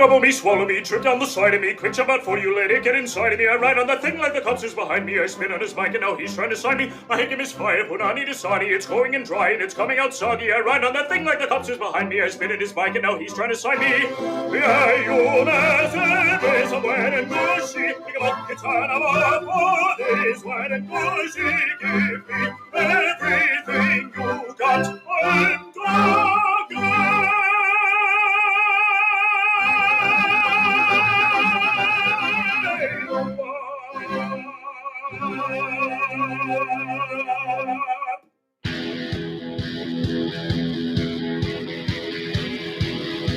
gobble me, swallow me, trip down the side of me, quick jump out for you, lady, get inside of me. I ride on that thing like the cops is behind me. I spin on his bike and now he's trying to sign me. I hate him, his fire, put on it is sunny. It's going and dry and it's coming out soggy. I ride on that thing like the cops is behind me. I spin on his bike and now he's trying to sign me. It's wet and bushy. It's on our bodies, wet and bushy. Give me everything you got. I'm talking.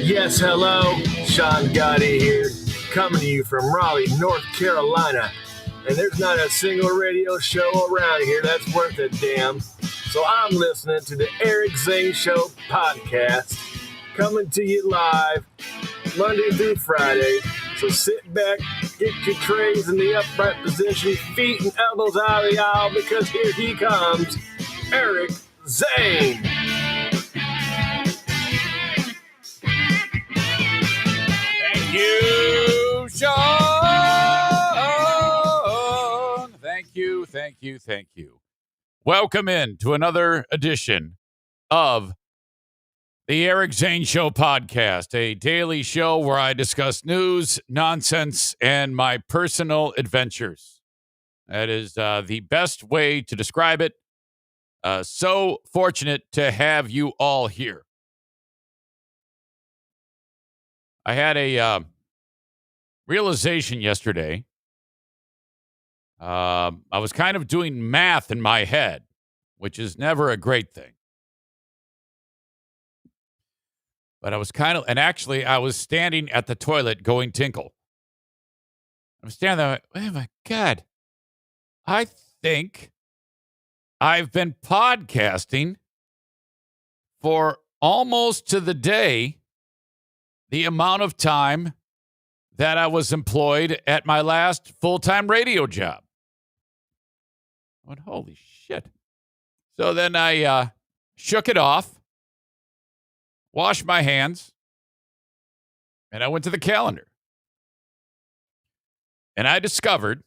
Yes, hello, Sean Gotti here, coming to you from Raleigh, North Carolina. And there's not a single radio show around here that's worth a damn. So I'm listening to the Eric Zane Show podcast, coming to you live Monday through Friday. So sit back, get your trays in the upright position, feet and elbows out of the aisle, because here he comes, Eric Zane. Thank you, Sean. Thank you. Welcome in to another edition of the Eric Zane Show podcast, a daily show where I discuss news, nonsense, and my personal adventures. That is the best way to describe it. So fortunate to have you all here. I had a realization yesterday. I was kind of doing math in my head, which is never a great thing. But I was I was standing at the toilet going tinkle. I'm standing there, oh my God. I think I've been podcasting for almost to the day the amount of time that I was employed at my last full-time radio job. I went, holy shit. So then I shook it off, washed my hands, and I went to the calendar. And I discovered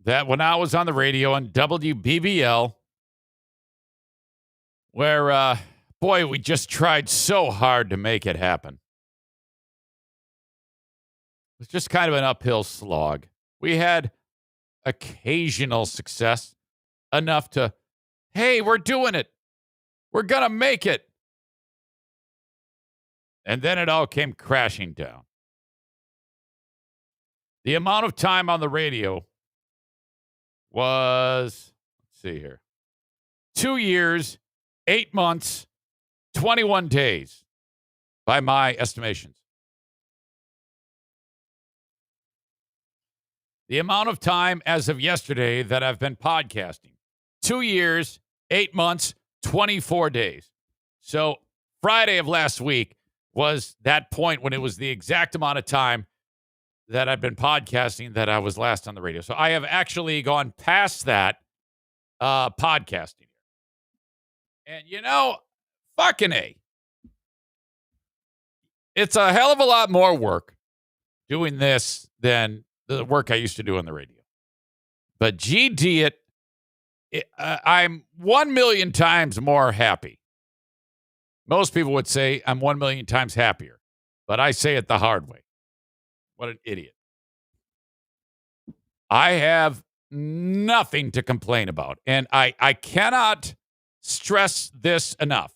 that when I was on the radio on WBBL, where, boy, we just tried so hard to make it happen. It was just kind of an uphill slog. We had occasional success, enough to, hey, we're doing it. We're going to make it. And then it all came crashing down. The amount of time on the radio was, let's see here, 2 years, 8 months, 21 days, by my estimations. The amount of time as of yesterday that I've been podcasting, 2 years, 8 months, 24 days. So Friday of last week was that point when it was the exact amount of time that I've been podcasting that I was last on the radio. So I have actually gone past that podcasting. And fucking A. It's a hell of a lot more work doing this than the work I used to do on the radio. But GD I'm 1 million times more happy. Most people would say I'm 1 million times happier, but I say it the hard way. What an idiot. I have nothing to complain about, and I cannot stress this enough.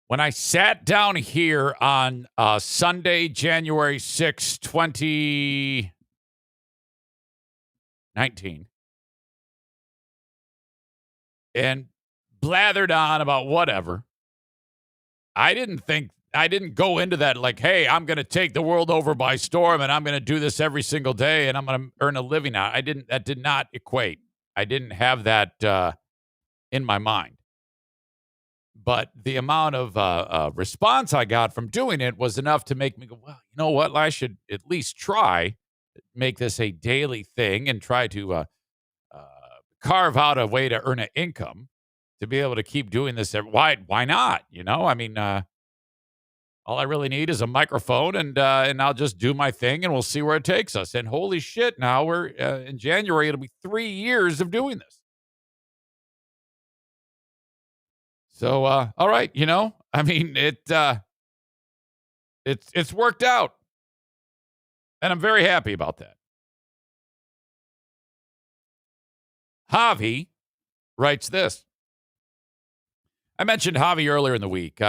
When I sat down here on Sunday, January 6, 2019, and blathered on about whatever, I didn't go into that like, hey, I'm going to take the world over by storm and I'm going to do this every single day and I'm going to earn a living out. That did not equate. I didn't have that in my mind. But the amount of response I got from doing it was enough to make me go, well, you know what? I should at least try make this a daily thing and try to carve out a way to earn an income to be able to keep doing this. Why not? All I really need is a microphone, and I'll just do my thing, and we'll see where it takes us. And holy shit, now we're in January. It'll be 3 years of doing this. So, all right, I mean, it's worked out, and I'm very happy about that. Javi writes this. I mentioned Javi earlier in the week.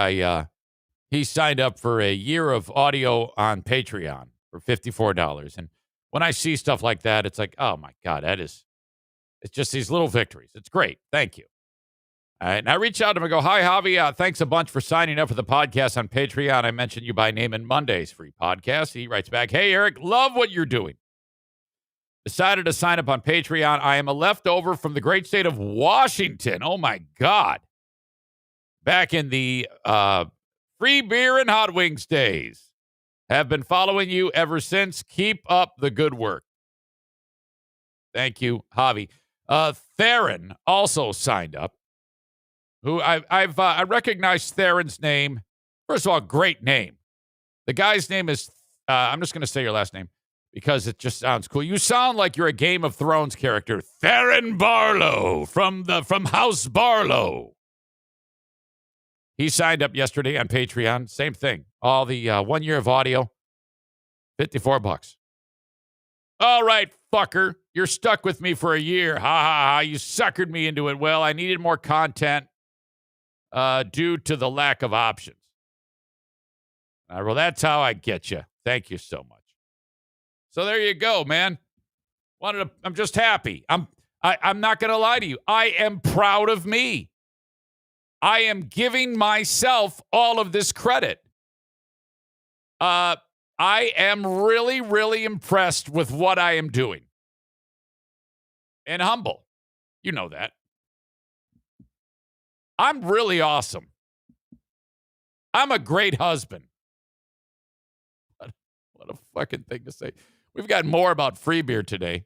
He signed up for a year of audio on Patreon for $54. And when I see stuff like that, it's like, oh my God, it's just these little victories. It's great. Thank you. All right. And I reach out to him and go, hi, Javi. Thanks a bunch for signing up for the podcast on Patreon. I mentioned you by name in Monday's free podcast. He writes back, hey, Eric, love what you're doing. Decided to sign up on Patreon. I am a leftover from the great state of Washington. Oh my God. Back in the free beer and hot wings days. Have been following you ever since. Keep up the good work. Thank you, Javi. Theron also signed up. Who I recognize Theron's name. First of all, great name. The guy's name is. I'm just going to say your last name because it just sounds cool. You sound like you're a Game of Thrones character, Theron Barlow from House Barlow. He signed up yesterday on Patreon. Same thing. All the 1 year of audio, $54. All right, fucker. You're stuck with me for a year. Ha, ha, ha. You suckered me into it. Well, I needed more content due to the lack of options. All right, well, that's how I get you. Thank you so much. So there you go, man. I'm just happy. I'm not going to lie to you. I am proud of me. I am giving myself all of this credit. I am really, really impressed with what I am doing. And humble. You know that. I'm really awesome. I'm a great husband. What a fucking thing to say. We've got more about free beer today.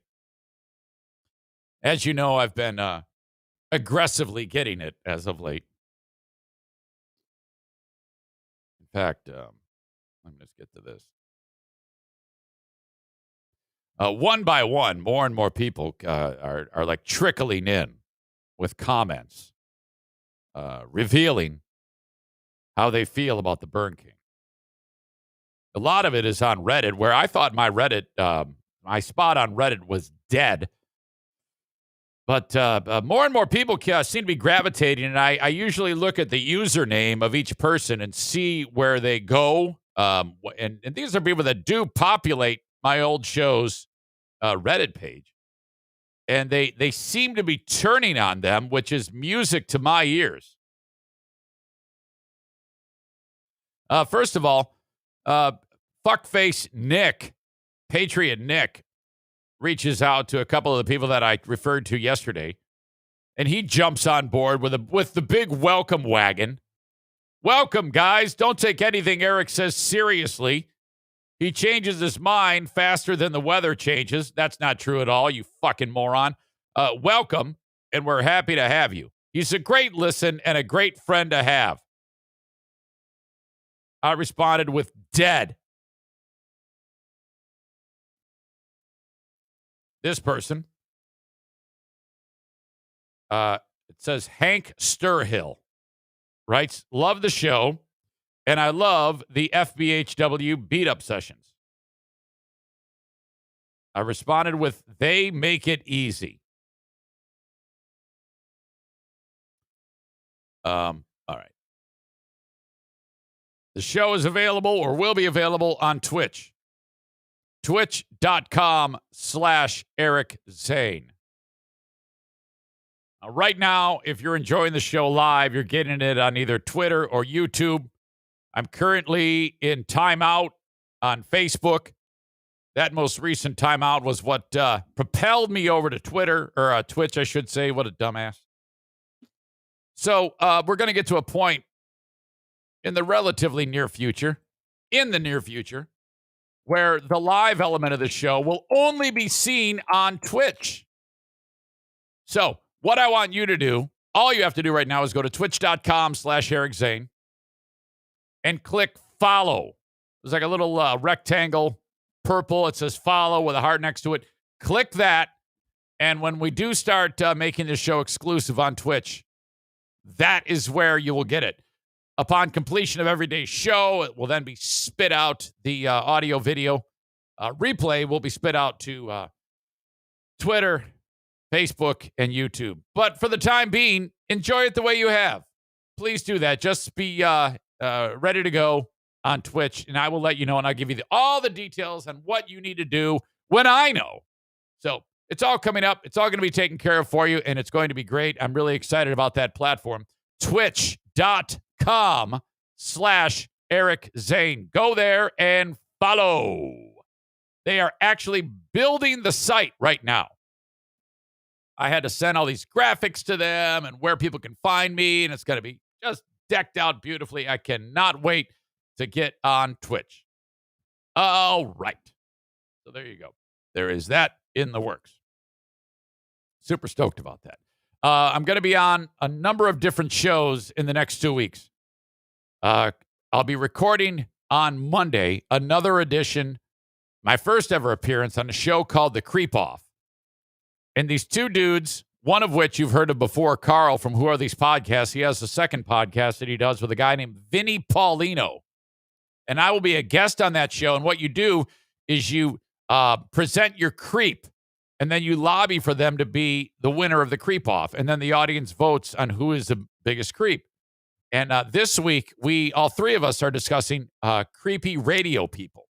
As you know, I've been aggressively getting it as of late. In fact, let me just get to this. One by one, more and more people are like trickling in with comments, revealing how they feel about the Burn King. A lot of it is on Reddit, where I thought my spot on Reddit was dead. But more and more people seem to be gravitating, and I usually look at the username of each person and see where they go. And these are people that do populate my old show's Reddit page. And they seem to be turning on them, which is music to my ears. First of all, fuckface Nick, Patriot Nick, reaches out to a couple of the people that I referred to yesterday, and he jumps on board with the big welcome wagon. Welcome, guys. Don't take anything Eric says seriously. He changes his mind faster than the weather changes. That's not true at all, you fucking moron. Welcome, and we're happy to have you. He's a great listen and a great friend to have. I responded with dead. This person, it says Hank Sturhill, writes, love the show, and I love the FBHW beat-up sessions. I responded with, they make it easy. All right. The show is available or will be available on Twitch. Twitch.com/Eric Zane. Right now, if you're enjoying the show live, you're getting it on either Twitter or YouTube. I'm currently in timeout on Facebook. That most recent timeout was what propelled me over to Twitter, or Twitch, I should say. What a dumbass. So we're going to get to a point in the relatively near future, where the live element of the show will only be seen on Twitch. So what I want you to do, all you have to do right now is go to twitch.com/Eric Zane and click follow. There's like a little rectangle, purple. It says follow with a heart next to it. Click that. And when we do start making this show exclusive on Twitch, that is where you will get it. Upon completion of every day's show, it will then be spit out. The audio video replay will be spit out to Twitter, Facebook, and YouTube. But for the time being, enjoy it the way you have. Please do that. Just be ready to go on Twitch, and I will let you know, and I'll give you all the details on what you need to do when I know. So it's all coming up. It's all going to be taken care of for you, and it's going to be great. I'm really excited about that platform. Twitch.com/Eric Zane. Go there and follow. They are actually building the site right now. I had to send all these graphics to them and where people can find me, and it's going to be just decked out beautifully. I cannot wait to get on Twitch. All right. So there you go. There is that in the works. Super stoked about that. I'm going to be on a number of different shows in the next 2 weeks. I'll be recording on Monday another edition, my first ever appearance on a show called The Creep Off. And these two dudes, one of which you've heard of before, Carl from Who Are These Podcasts. He has a second podcast that he does with a guy named Vinny Paulino. And I will be a guest on that show. And what you do is you present your creep, and then you lobby for them to be the winner of the creep off. And then the audience votes on who is the biggest creep. And this week, all three of us are discussing creepy radio people.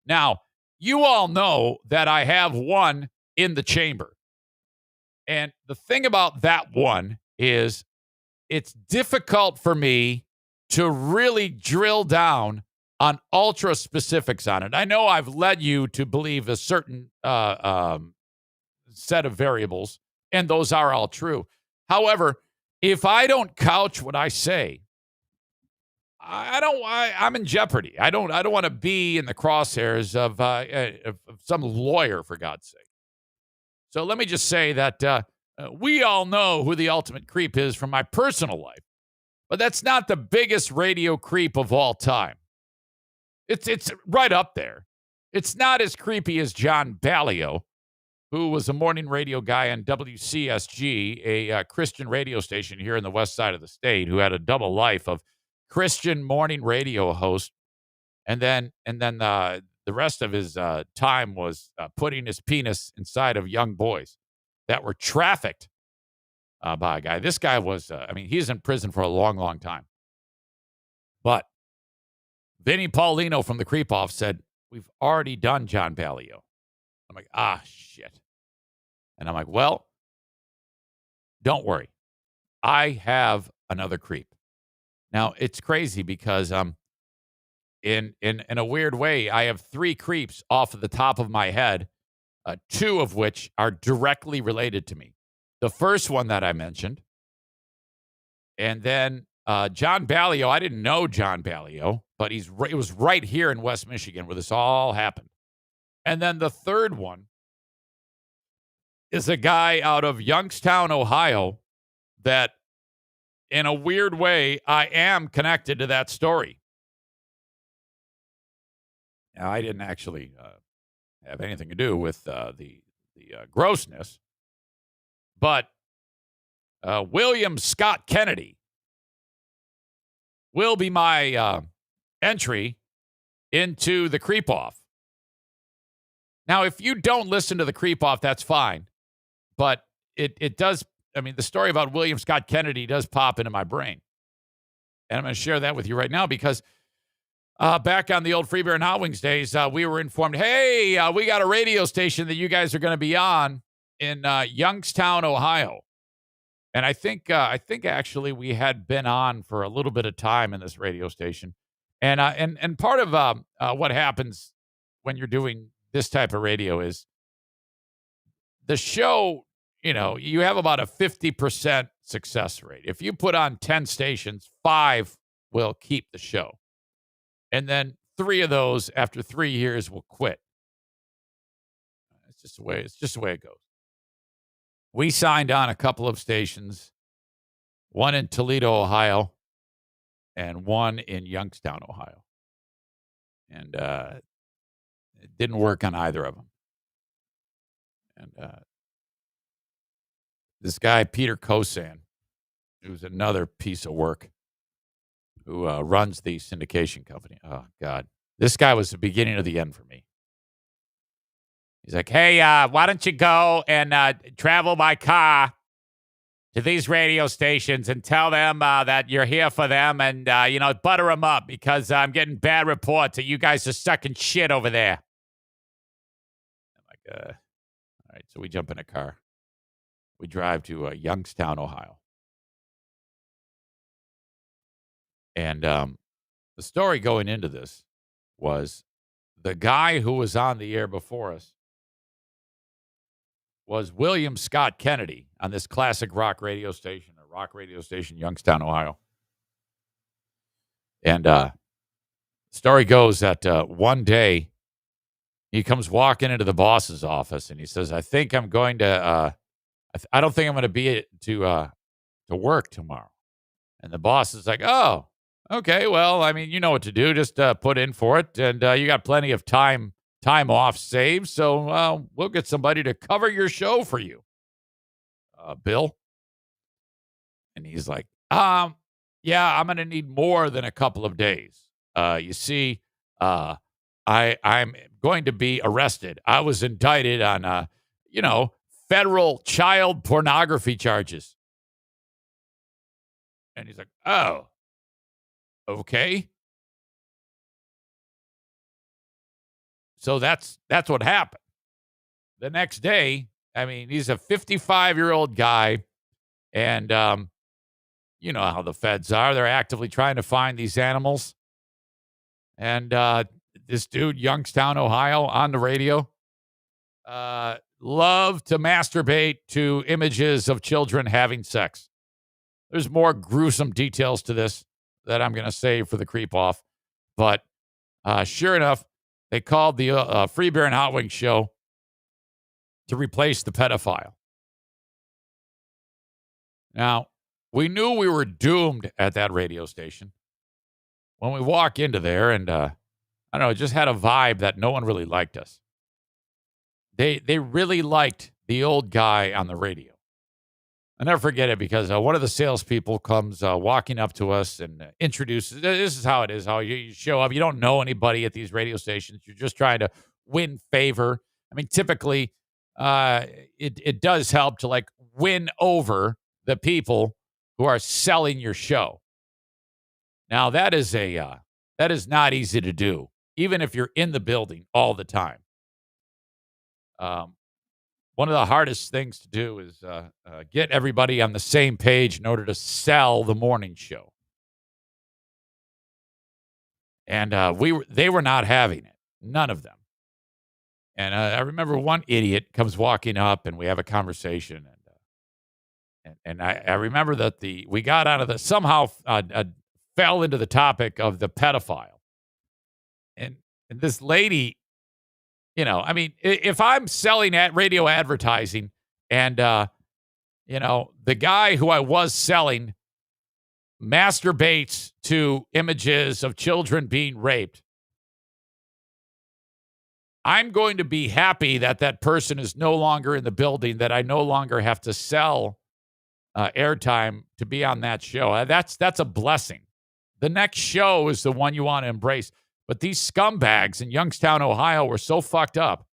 Now, you all know that I have one in the chamber. And the thing about that one is it's difficult for me to really drill down on ultra specifics on it. I know I've led you to believe a certain set of variables, and those are all true. However, if I don't couch what I say, I'm in jeopardy. I don't want to be in the crosshairs of some lawyer, for God's sake. So let me just say that we all know who the ultimate creep is from my personal life, but that's not the biggest radio creep of all time. It's right up there. It's not as creepy as John Ballio, who was a morning radio guy on WCSG, a Christian radio station here in the west side of the state, who had a double life of Christian morning radio host, and then the rest of his time was putting his penis inside of young boys that were trafficked by a guy. This guy was, he's in prison for a long, long time. But Vinny Paulino from the Creep Off said, "We've already done John Ballio." I'm like, shit. And I'm like, well, don't worry. I have another creep. Now, it's crazy because in a weird way, I have three creeps off of the top of my head, two of which are directly related to me. The first one that I mentioned, and then John Ballio. I didn't know John Ballio, but it was right here in West Michigan where this all happened. And then the third one is a guy out of Youngstown, Ohio, that in a weird way, I am connected to that story. Now, I didn't actually have anything to do with the grossness, but William Scott Kennedy will be my entry into the Creep Off. Now, if you don't listen to the Creep Off, that's fine. But it does, the story about William Scott Kennedy does pop into my brain. And I'm going to share that with you right now because back on the old Free Beer and Hot Wings days, we were informed, hey, we got a radio station that you guys are going to be on in Youngstown, Ohio. And I think actually we had been on for a little bit of time in this radio station. And part of what happens when you're doing this type of radio is the show, you have about a 50% success rate. If you put on 10 stations, 5 will keep the show. And then 3 of those after 3 years will quit. It's just the way it goes. We signed on a couple of stations, one in Toledo, Ohio, and one in Youngstown, Ohio. And it didn't work on either of them. And this guy, Peter Kosan, who's another piece of work, who runs the syndication company. Oh, God. This guy was the beginning of the end for me. He's like, hey, why don't you go and travel by car to these radio stations and tell them that you're here for them and, butter them up because I'm getting bad reports that you guys are sucking shit over there. I'm like, all right, so we jump in a car. We drive to Youngstown, Ohio. And the story going into this was the guy who was on the air before us was William Scott Kennedy on this classic rock radio station, Youngstown, Ohio. And story goes that one day he comes walking into the boss's office and he says, I think I'm going to, I don't think I'm going to be to work tomorrow. And the boss is like, oh, okay, well, I mean, you know what to do. Just put in for it. And you got plenty of time off saved. So we'll get somebody to cover your show for you, Bill. And he's like, yeah, I'm going to need more than a couple of days. You see, I'm going to be arrested. I was indicted on, federal child pornography charges. And he's like, oh, okay. So that's what happened. The next day, I mean, he's a 55-year-old guy, and you know how the feds are. They're actively trying to find these animals. And this dude, Youngstown, Ohio, on the radio, loved to masturbate to images of children having sex. There's more gruesome details to this that I'm going to save for the creep off. But sure enough, they called the Free Beer and Hot Wings show to replace the pedophile. Now, we knew we were doomed at that radio station when we walk into there, and I don't know, it just had a vibe that no one really liked us. They really liked the old guy on the radio. I'll never forget it because one of the salespeople comes walking up to us and introduces. This is how it is. How you show up. You don't know anybody at these radio stations. You're just trying to win favor. I mean, typically, it does help to like win over the people who are selling your show. Now that is not easy to do, even if you're in the building all the time. One of the hardest things to do is get everybody on the same page in order to sell the morning show. And they were not having it. None of them. And I remember one idiot comes walking up and we have a conversation. And I remember that we got out of the, somehow fell into the topic of the pedophile. And this lady, you know, I mean, if I'm selling at radio advertising and, the guy who I was selling masturbates to images of children being raped, I'm going to be happy that that person is no longer in the building, that I no longer have to sell airtime to be on that show. That's a blessing. The next show is the one you want to embrace. But these scumbags in Youngstown, Ohio were so fucked up,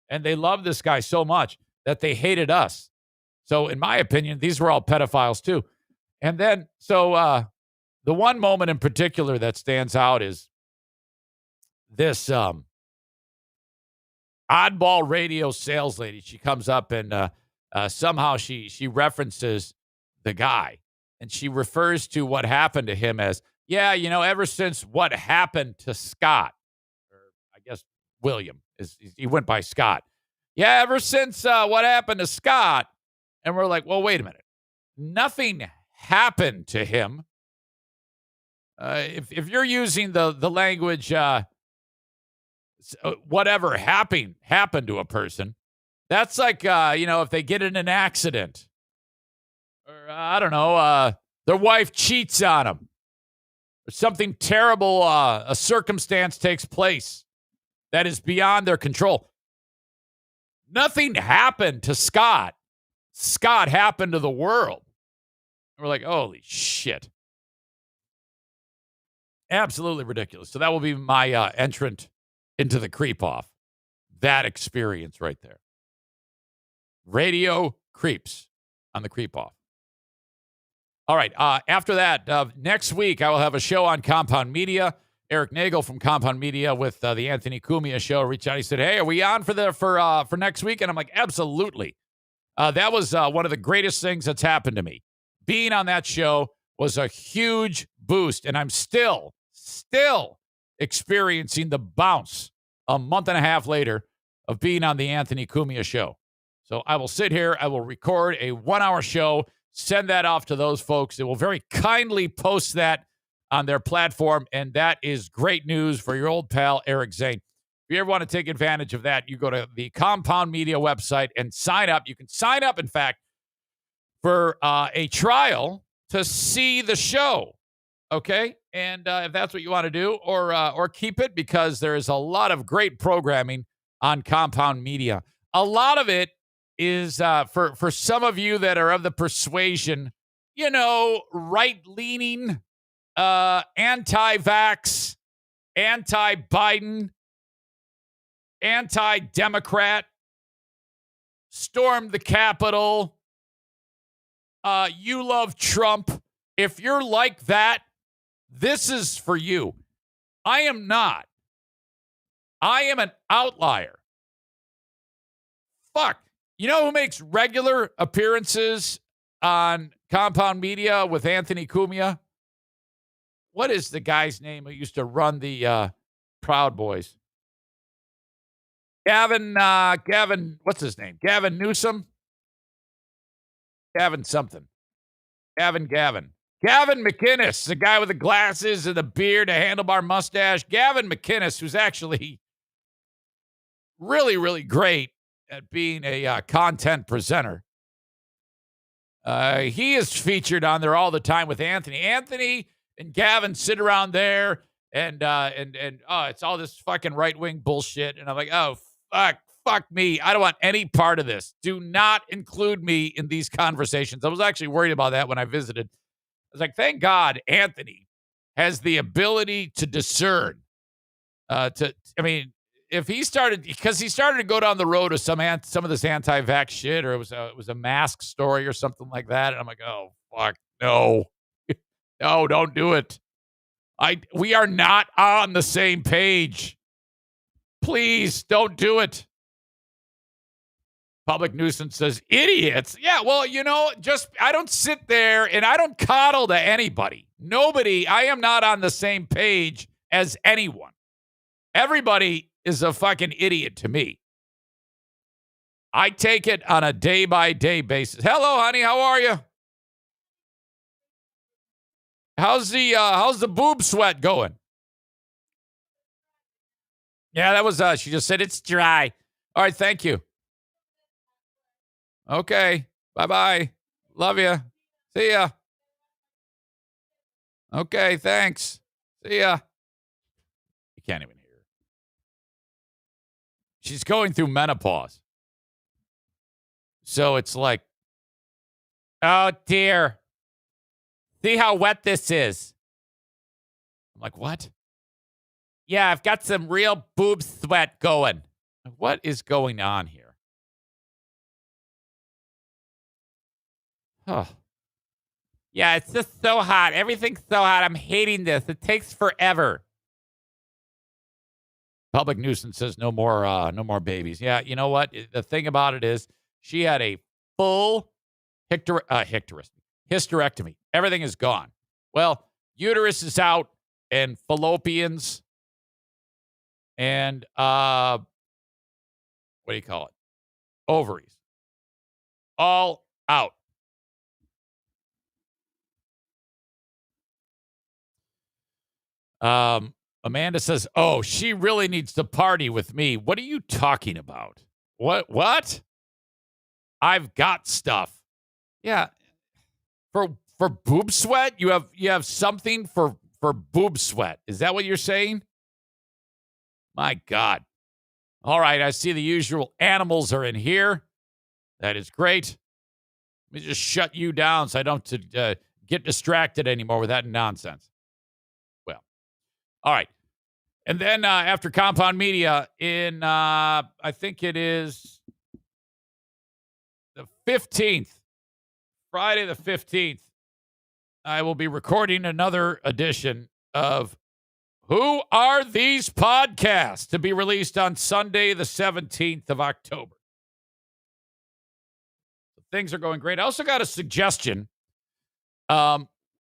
and they loved this guy so much that they hated us. So in my opinion, these were all pedophiles too. And then, so the one moment in particular that stands out is this oddball radio sales lady. She comes up and somehow she references the guy, and she refers to what happened to him as, yeah, ever since what happened to Scott, or I guess William, he went by Scott. Yeah, ever since what happened to Scott. And we're like, well, wait a minute. Nothing happened to him. If you're using the language, whatever happened to a person, that's like, if they get in an accident, or I don't know, their wife cheats on them, something terrible, a circumstance takes place that is beyond their control. Nothing happened to Scott. Scott happened to the world. And we're like, holy shit. Absolutely ridiculous. So that will be my entrant into the creep off. That experience right there. Radio creeps on the creep off. All right. After that, next week, I will have a show on Compound Media. Eric Nagel from Compound Media with the Anthony Cumia show reached out. He said, hey, are we on for next week? And I'm like, absolutely. That was one of the greatest things that's happened to me. Being on that show was a huge boost. And I'm still experiencing the bounce a month and a half later of being on the Anthony Cumia show. So I will sit here. I will record a 1-hour show, send that off to those folks. They will very kindly post that on their platform, and that is great news for your old pal, Eric Zane. If you ever want to take advantage of that, you go to the Compound Media website and sign up. You can sign up, in fact, for a trial to see the show, okay? And if that's what you want to do, or keep it, because there is a lot of great programming on Compound Media. A lot of it is for some of you that are of the persuasion, right-leaning, anti-vax, anti-Biden, anti-Democrat, stormed the Capitol, you love Trump. If you're like that, this is for you. I am not. I am an outlier. Fuck. You know who makes regular appearances on Compound Media with Anthony Cumia? What is the guy's name who used to run the Proud Boys? Gavin, what's his name? Gavin Newsom? Gavin something. Gavin McInnes, the guy with the glasses and the beard, a handlebar mustache. Gavin McInnes, who's actually really, really great at being a content presenter. He is featured on there all the time with Anthony. Anthony and Gavin sit around there and it's all this fucking right-wing bullshit. And I'm like, oh, fuck me. I don't want any part of this. Do not include me in these conversations. I was actually worried about that when I visited. I was like, thank God Anthony has the ability to discern. If he started, because he started to go down the road of some of this anti-vax shit, or it was a mask story or something like that, and I'm like, oh fuck, no, no, don't do it. We are not on the same page. Please don't do it. Public nuisance says idiots. Yeah, well, I don't sit there and I don't coddle to anybody. Nobody. I am not on the same page as anyone. Everybody is a fucking idiot to me. I take it on a day-by-day basis. Hello, honey. How are you? How's the boob sweat going? Yeah, that was she just said it's dry. All right, thank you. Okay. Bye-bye. Love you. See ya. Okay, thanks. See ya. You can't even hear her. She's going through menopause. So it's like, oh, dear. See how wet this is. I'm like, what? Yeah, I've got some real boob sweat going. What is going on here? Oh. Yeah, it's just so hot. Everything's so hot. I'm hating this. It takes forever. Public nuisance says no more babies. Yeah, you know what? The thing about it is she had a full hysterectomy. Everything is gone. Well, uterus is out and fallopians and what do you call it? Ovaries. All out. Amanda says, oh, she really needs to party with me. What are you talking about? What? I've got stuff. Yeah. For boob sweat? You have something for for boob sweat. Is that what you're saying? My God. All right, I see the usual animals are in here. That is great. Let me just shut you down so I don't have to get distracted anymore with that nonsense. Well, all right. And then after Compound Media in, I think it is the 15th, Friday the 15th, I will be recording another edition of Who Are These Podcasts to be released on Sunday the 17th of October. Things are going great. I also got a suggestion.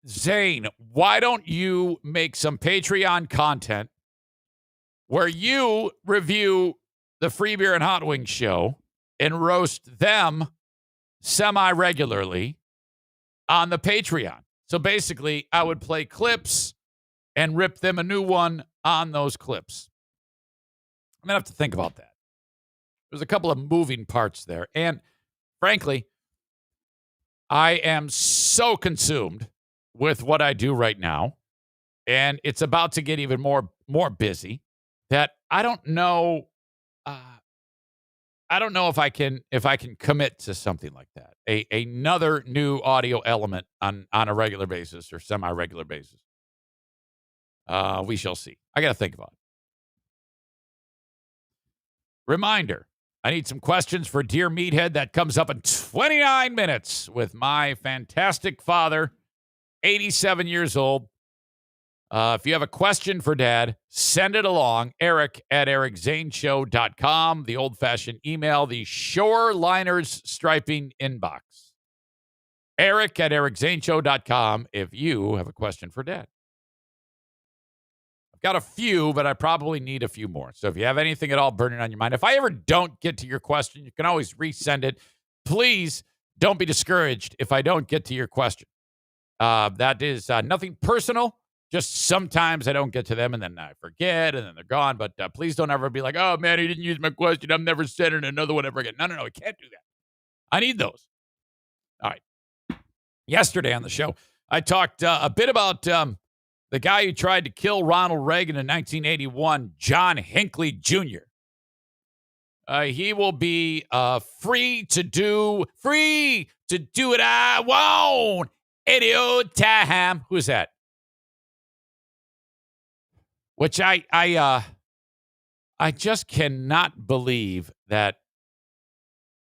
Zane, why don't you make some Patreon content where you review the Free Beer and Hot Wings show and roast them semi-regularly on the Patreon? So basically, I would play clips and rip them a new one on those clips. I'm going to have to think about that. There's a couple of moving parts there. And frankly, I am so consumed with what I do right now, and it's about to get even more busy, that I don't know. I don't know if I can commit to something like that. Another new audio element on a regular basis or semi-regular basis. We shall see. I got to think about it. Reminder, I need some questions for Dear Meathead. That comes up in 29 minutes with my fantastic father, 87 years old. If you have a question for Dad, send it along. Eric at ericzaneshow.com. The old-fashioned email, the Shoreliners Striping inbox. Eric at ericzaneshow.com if you have a question for Dad. I've got a few, but I probably need a few more. So if you have anything at all burning on your mind, if I ever don't get to your question, you can always resend it. Please don't be discouraged if I don't get to your question. That is nothing personal. Just sometimes I don't get to them, and then I forget, and then they're gone. But please don't ever be like, oh, man, he didn't use my question. I'm never sending another one ever again. No, I can't do that. I need those. All right. Yesterday on the show, I talked a bit about the guy who tried to kill Ronald Reagan in 1981, John Hinckley Jr. He will be free to do what I want any old time. Who's that? Which I just cannot believe that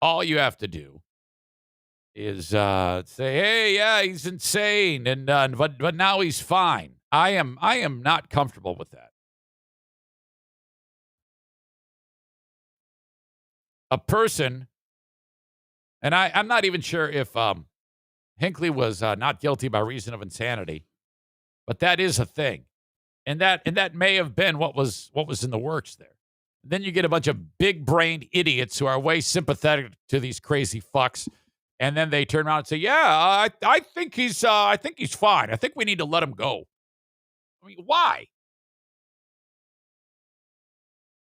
all you have to do is say, hey, yeah, he's insane, and but now he's fine. I am not comfortable with that. A person, and I'm not even sure if Hinckley was not guilty by reason of insanity, but that is a thing. And that may have been what was in the works there. Then you get a bunch of big-brained idiots who are way sympathetic to these crazy fucks, and then they turn around and say, "Yeah, I think he's fine. I think we need to let him go." I mean, why?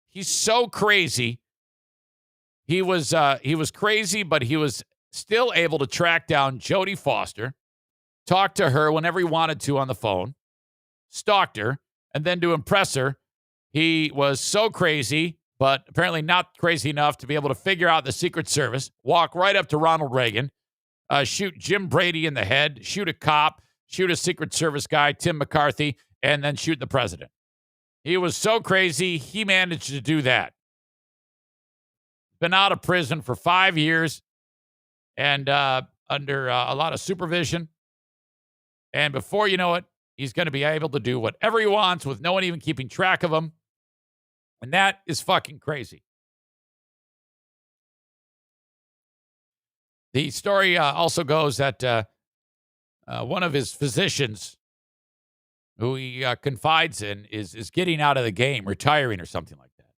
He's so crazy. He was crazy, but he was still able to track down Jodie Foster, talk to her whenever he wanted to on the phone, stalked her. And then to impress her, he was so crazy, but apparently not crazy enough to be able to figure out the Secret Service, walk right up to Ronald Reagan, shoot Jim Brady in the head, shoot a cop, shoot a Secret Service guy, Tim McCarthy, and then shoot the president. He was so crazy, he managed to do that. Been out of prison for 5 years and under a lot of supervision. And before you know it, he's going to be able to do whatever he wants with no one even keeping track of him. And that is fucking crazy. The story also goes that one of his physicians who he confides in is getting out of the game, retiring or something like that.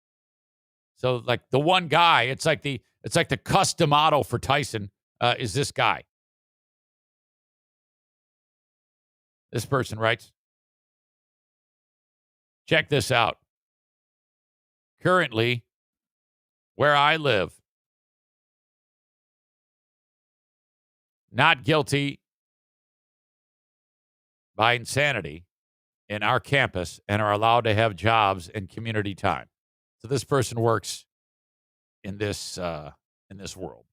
So like the one guy, it's like the custom auto for Tyson is this guy. This person writes, check this out. Currently, where I live, not guilty by insanity in our campus and are allowed to have jobs and community time. So this person works in this world.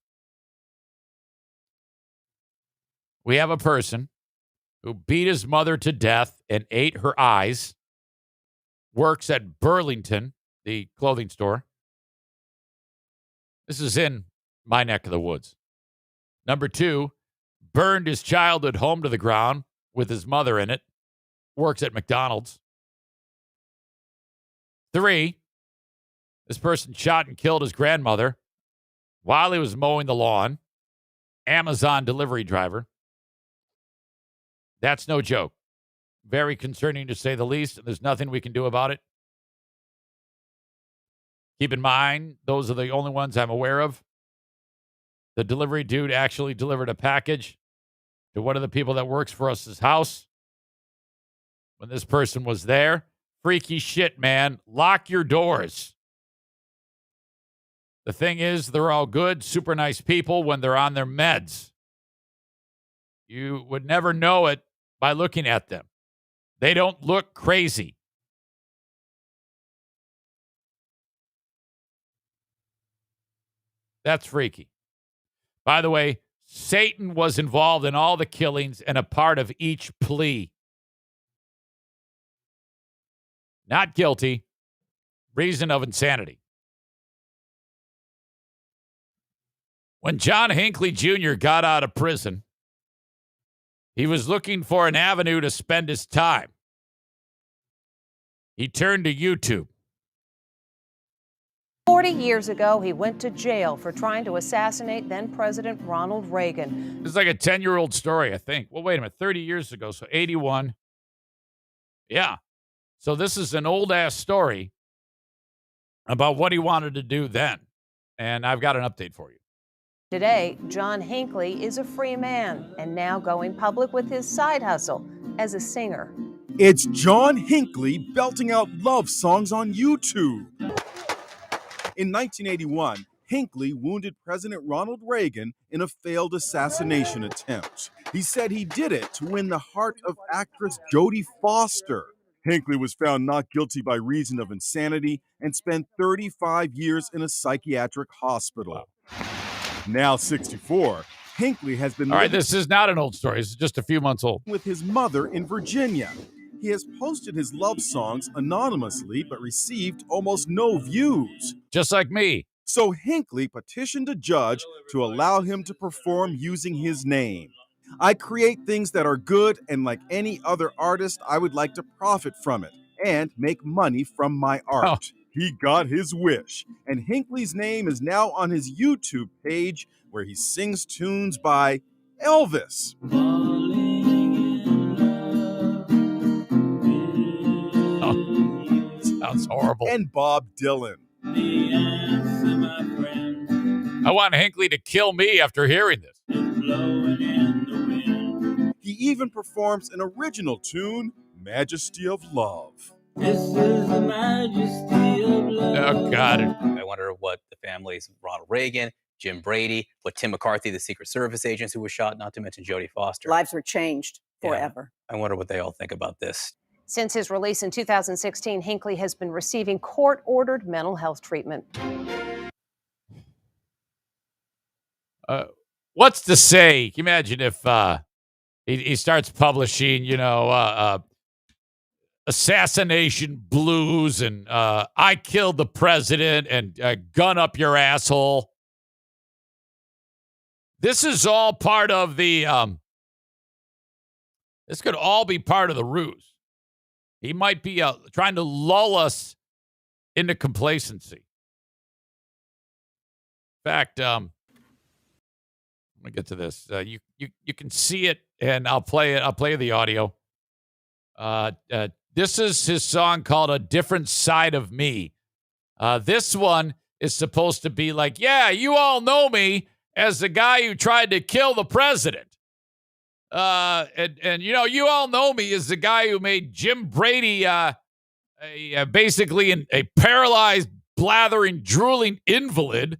We have a person who beat his mother to death and ate her eyes, works at Burlington, the clothing store. This is in my neck of the woods. Number 2, burned his childhood home to the ground with his mother in it, works at McDonald's. 3, this person shot and killed his grandmother while he was mowing the lawn, Amazon delivery driver. That's no joke. Very concerning to say the least, and there's nothing we can do about it. Keep in mind, those are the only ones I'm aware of. The delivery dude actually delivered a package to one of the people that works for us' house when this person was there. Freaky shit, man. Lock your doors. The thing is, they're all good, super nice people when they're on their meds. You would never know it by looking at them. They don't look crazy. That's freaky. By the way, Satan was involved in all the killings and a part of each plea. Not guilty. Reason of insanity. When John Hinckley Jr. got out of prison, he was looking for an avenue to spend his time. He turned to YouTube. 40 years ago, he went to jail for trying to assassinate then-President Ronald Reagan. This is like a 10-year-old story, I think. Well, wait a minute. 30 years ago, so 81. Yeah. So this is an old-ass story about what he wanted to do then. And I've got an update for you. Today, John Hinckley is a free man and now going public with his side hustle as a singer. It's John Hinckley belting out love songs on YouTube. In 1981, Hinckley wounded President Ronald Reagan in a failed assassination attempt. He said he did it to win the heart of actress Jodie Foster. Hinckley was found not guilty by reason of insanity and spent 35 years in a psychiatric hospital. Wow. Now 64, Hinckley has been... All right, this is not an old story. This is just a few months old. ...with his mother in Virginia. He has posted his love songs anonymously, but received almost no views. Just like me. So Hinckley petitioned a judge to allow him to perform using his name. I create things that are good, and like any other artist, I would like to profit from it and make money from my art. Oh. He got his wish, and Hinckley's name is now on his YouTube page where he sings tunes by Elvis. Sounds horrible. And Bob Dylan. I want Hinckley to kill me after hearing this. He even performs an original tune, Majesty of Love. This is the majesty of love. Oh, God. I wonder what the families of Ronald Reagan, Jim Brady, what Tim McCarthy, the Secret Service agents who were shot, not to mention Jodie Foster. Lives were changed forever. Yeah, I wonder what they all think about this. Since his release in 2016, Hinckley has been receiving court-ordered mental health treatment. What's to say? Can you imagine if he starts publishing, assassination blues and I killed the president and gun up your asshole. This is all part of the, this could all be part of the ruse. He might be trying to lull us into complacency. In fact, let me get to this. You can see it, and I'll play it. I'll play the audio. This is his song called "A Different Side of Me." This one is supposed to be like, yeah, you all know me as the guy who tried to kill the president. And you all know me as the guy who made Jim Brady basically a paralyzed, blathering, drooling invalid.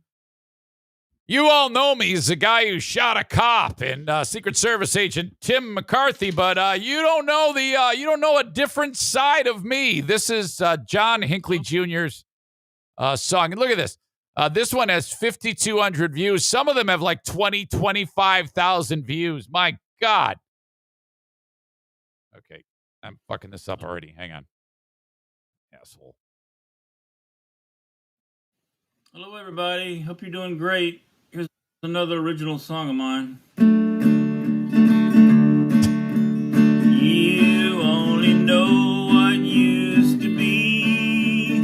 You all know me as the guy who shot a cop and Secret Service agent Tim McCarthy, but you don't know a different side of me. This is John Hinckley Jr.'s song. And look at this. This one has 5,200 views. Some of them have like 25,000 views. My God. Okay. I'm fucking this up already. Hang on. Asshole. Hello, everybody. Hope you're doing great. Here's another original song of mine. You only know what used to be.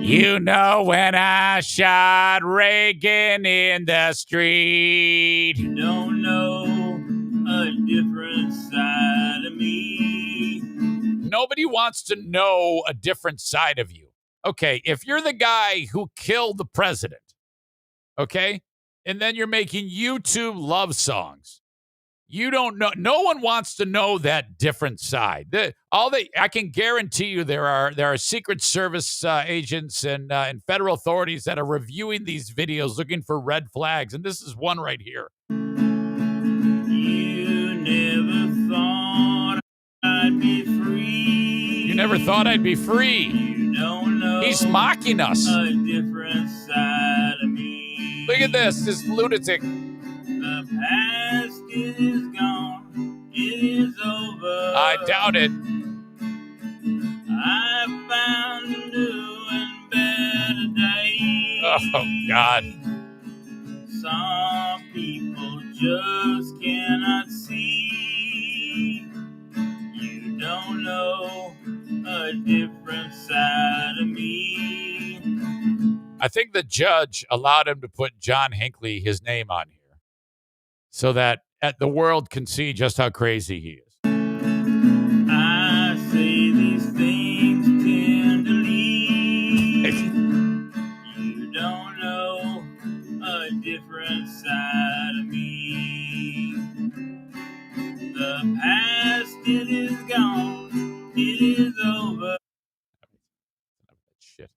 You know when I shot Reagan in the street. You don't know a different side of me. Nobody wants to know a different side of you. Okay, if you're the guy who killed the president, okay, and then you're making YouTube love songs, you don't know. No one wants to know that different side. I can guarantee you there are Secret Service agents and federal authorities that are reviewing these videos looking for red flags, and this is one right here. You never thought I'd be free. You never thought I'd be free. You don't know. He's mocking us. A different side of me. Look at this lunatic. The past is gone. It is over. I doubt it. I found a new and better day. Oh, God. Some people just cannot see. You don't know a different side of me. I think the judge allowed him to put John Hinckley, his name on here, so that the world can see just how crazy he is. I say these things tenderly. You don't know a different side of me. The past, it is gone. It is over. Shit.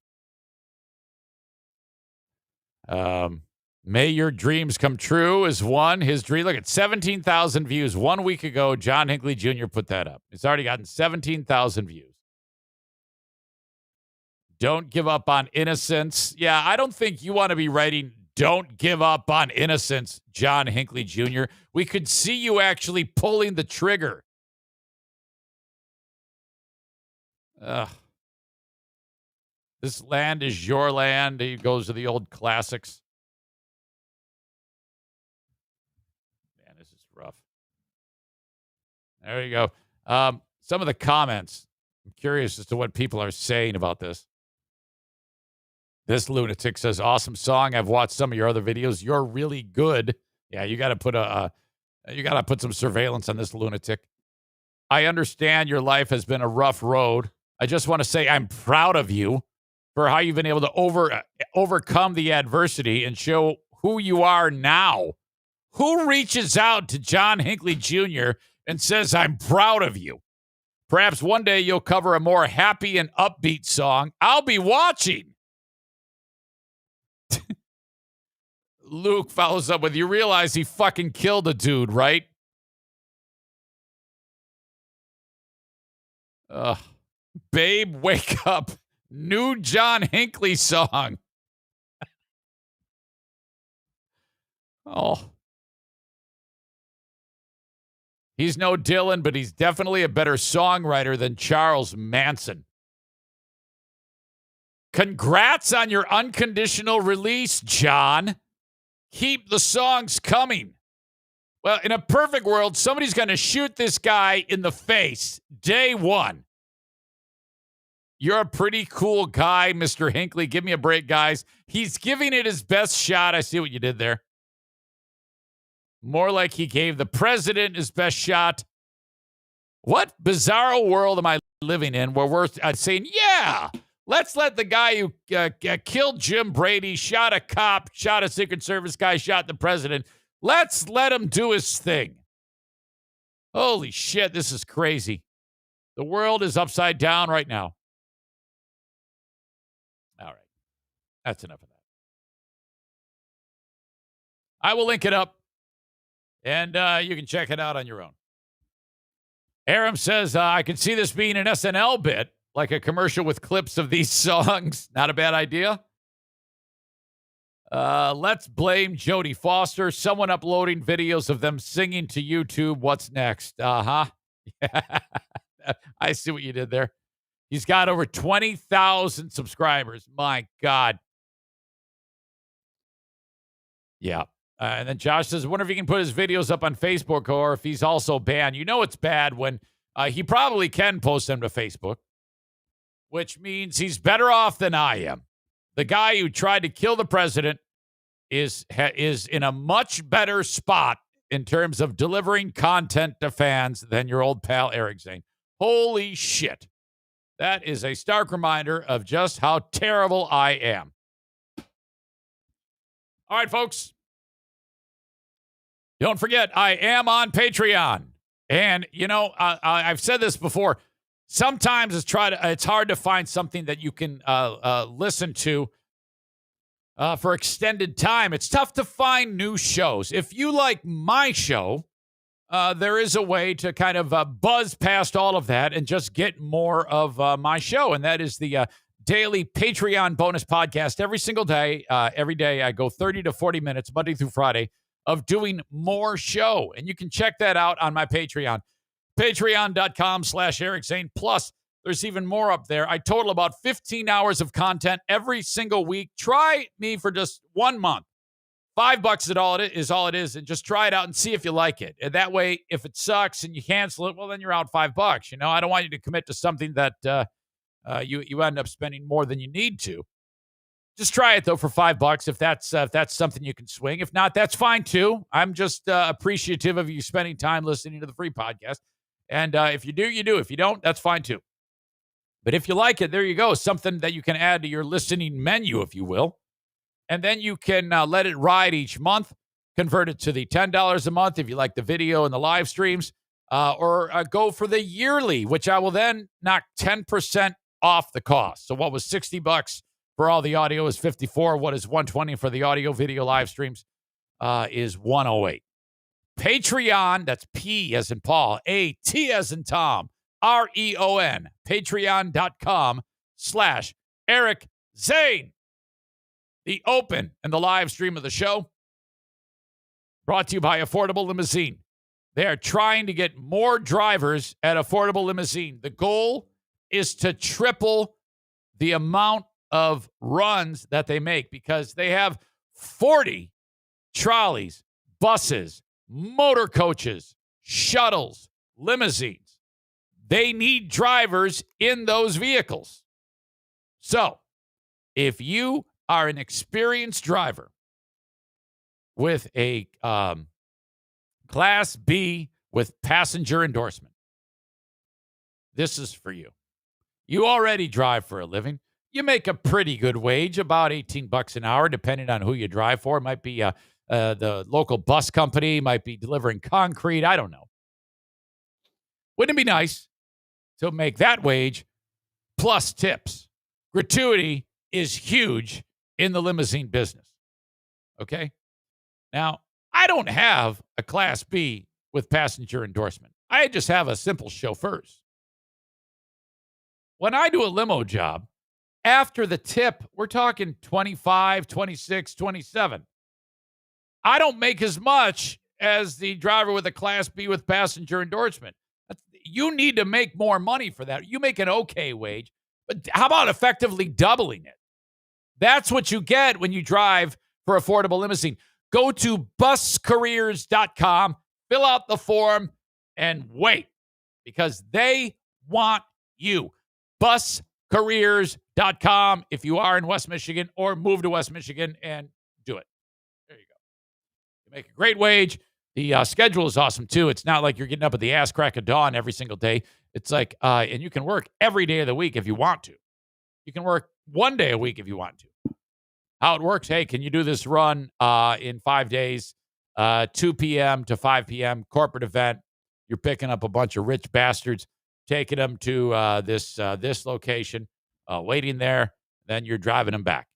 May Your Dreams Come True is one. His dream. Look at 17,000 views 1 week ago. John Hinckley Jr. put that up. It's already gotten 17,000 views. Don't Give Up on Innocence. Yeah, I don't think you want to be writing Don't Give Up on Innocence, John Hinckley Jr. We could see you actually pulling the trigger. Ugh. This land is your land. He goes to the old classics. Man, this is rough. There you go. Some of the comments. I'm curious as to what people are saying about this. This lunatic says, "Awesome song. I've watched some of your other videos. You're really good." Yeah, you got to put some surveillance on this lunatic. I understand your life has been a rough road. I just want to say I'm proud of you for how you've been able to overcome the adversity and show who you are now. Who reaches out to John Hinckley Jr. and says, "I'm proud of you"? Perhaps one day you'll cover a more happy and upbeat song. I'll be watching. Luke follows up with, "You realize he fucking killed a dude, right?" Babe, wake up. New John Hinckley song. Oh. He's no Dylan, but he's definitely a better songwriter than Charles Manson. Congrats on your unconditional release, John. Keep the songs coming. Well, in a perfect world, somebody's going to shoot this guy in the face day one. You're a pretty cool guy, Mr. Hinckley. Give me a break, guys. He's giving it his best shot. I see what you did there. More like he gave the president his best shot. What bizarre world am I living in where we're saying, yeah, let's let the guy who killed Jim Brady, shot a cop, shot a Secret Service guy, shot the president, let's let him do his thing. Holy shit, this is crazy. The world is upside down right now. All right. That's enough of that. I will link it up, and you can check it out on your own. Aram says, I can see this being an SNL bit, like a commercial with clips of these songs. Not a bad idea. Let's blame Jodie Foster. Someone uploading videos of them singing to YouTube. What's next? Uh-huh. I see what you did there. He's got over 20,000 subscribers. My God. Yeah. And then Josh says, I wonder if he can put his videos up on Facebook or if he's also banned. You know it's bad when he probably can post them to Facebook, which means he's better off than I am. The guy who tried to kill the president is in a much better spot in terms of delivering content to fans than your old pal Eric Zane. Holy shit. That is a stark reminder of just how terrible I am. All right, folks. Don't forget, I am on Patreon. And, you know, I've said this before. Sometimes it's hard to find something that you can listen to for extended time. It's tough to find new shows. If you like my show, there is a way to kind of buzz past all of that and just get more of my show. And that is the daily Patreon bonus podcast every single day. Every day I go 30 to 40 minutes, Monday through Friday, of doing more show. And you can check that out on my Patreon. Patreon.com/Eric Zane. Plus, there's even more up there. I total about 15 hours of content every single week. Try me for just 1 month. $5 is all it is, and just try it out and see if you like it. And that way, if it sucks and you cancel it, well, then you're out $5. You know, I don't want you to commit to something that you end up spending more than you need to. Just try it though for $5 if that's something you can swing. If not, that's fine too. I'm just appreciative of you spending time listening to the free podcast. And if you do, you do. If you don't, that's fine too. But if you like it, there you go. Something that you can add to your listening menu, if you will. And then you can let it ride each month, convert it to the $10 a month if you like the video and the live streams, or go for the yearly, which I will then knock 10% off the cost. So what was $60 for all the audio is $54. What is $120 for the audio, video, live streams is $108. Patreon, that's P as in Paul, A-T as in Tom, R-E-O-N, patreon.com/Eric Zane. The open and the live stream of the show brought to you by Affordable Limousine. They are trying to get more drivers at Affordable Limousine. The goal is to triple the amount of runs that they make because they have 40 trolleys, buses, motor coaches, shuttles, limousines. They need drivers in those vehicles. So, if you are an experienced driver with a Class B with passenger endorsement, this is for you. You already drive for a living. You make a pretty good wage, about $18 an hour, depending on who you drive for. It might be the local bus company, might be delivering concrete. I don't know. Wouldn't it be nice to make that wage plus tips? Gratuity is huge in the limousine business. Okay? Now, I don't have a Class B with passenger endorsement. I just have a simple chauffeurs. When I do a limo job, after the tip, we're talking 25, 26, 27. I don't make as much as the driver with a Class B with passenger endorsement. You need to make more money for that. You make an okay wage, but how about effectively doubling it? That's what you get when you drive for Affordable Limousine. Go to buscareers.com, fill out the form, and wait, because they want you. Buscareers.com if you are in West Michigan, or move to West Michigan and do it. There you go. You make a great wage. The schedule is awesome, too. It's not like you're getting up at the ass crack of dawn every single day. It's like, and you can work every day of the week if you want to. You can work 1 day a week if you want to. How it works, hey, can you do this run in 5 days, 2 p.m. to 5 p.m., corporate event? You're picking up a bunch of rich bastards, taking them to this location, waiting there, then you're driving them back.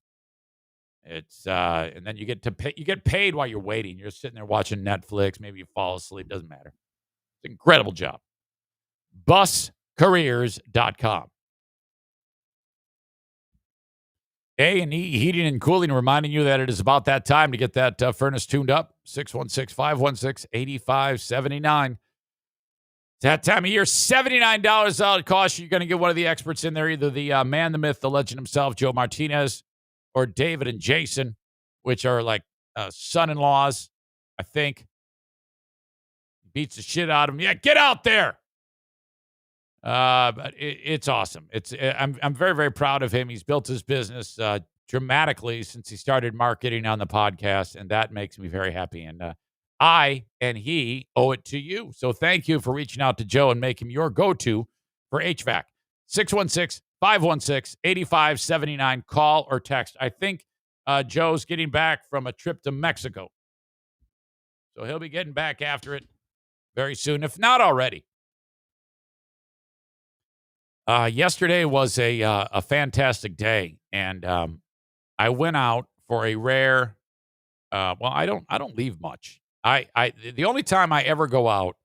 It's and then you get paid while you're waiting. You're sitting there watching Netflix. Maybe you fall asleep. Doesn't matter. It's an incredible job. Buscareers.com. A&E Heating and Cooling reminding you that it is about that time to get that furnace tuned up. 616-516-8579. It's that time of year. $79 all it costs you. You're going to get one of the experts in there, either the man, the myth, the legend himself, Joe Martinez, or David and Jason, which are like son-in-laws, I think. Beats the shit out of him. Yeah, get out there. But it's awesome. I'm very, very proud of him. He's built his business dramatically since he started marketing on the podcast, and that makes me very happy. And I and he owe it to you. So thank you for reaching out to Joe and make him your go-to for HVAC. 616-516-8579. Call or text. I think Joe's getting back from a trip to Mexico, so he'll be getting back after it very soon, if not already. Yesterday was a fantastic day, and I went out for a rare. I don't leave much. The only time I ever go out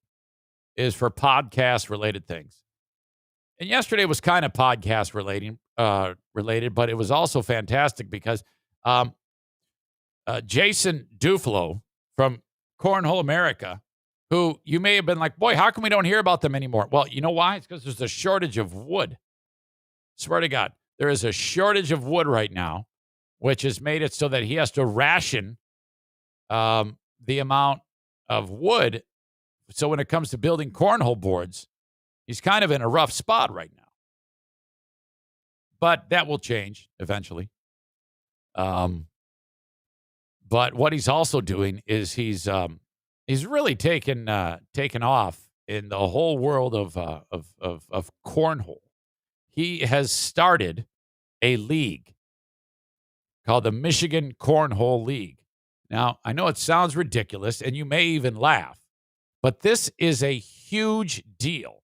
is for podcast related things, and yesterday was kind of podcast related, but it was also fantastic because Jason Duflo from Cornhole America, who you may have been like, boy, how come we don't hear about them anymore? Well, you know why? It's because there's a shortage of wood. Swear to God, there is a shortage of wood right now, which has made it so that he has to ration the amount of wood. So when it comes to building cornhole boards, he's kind of in a rough spot right now. But that will change eventually. But what he's also doing is he's really taken off in the whole world of cornhole. He has started a league called the Michigan Cornhole League. Now, I know it sounds ridiculous, and you may even laugh, but this is a huge deal.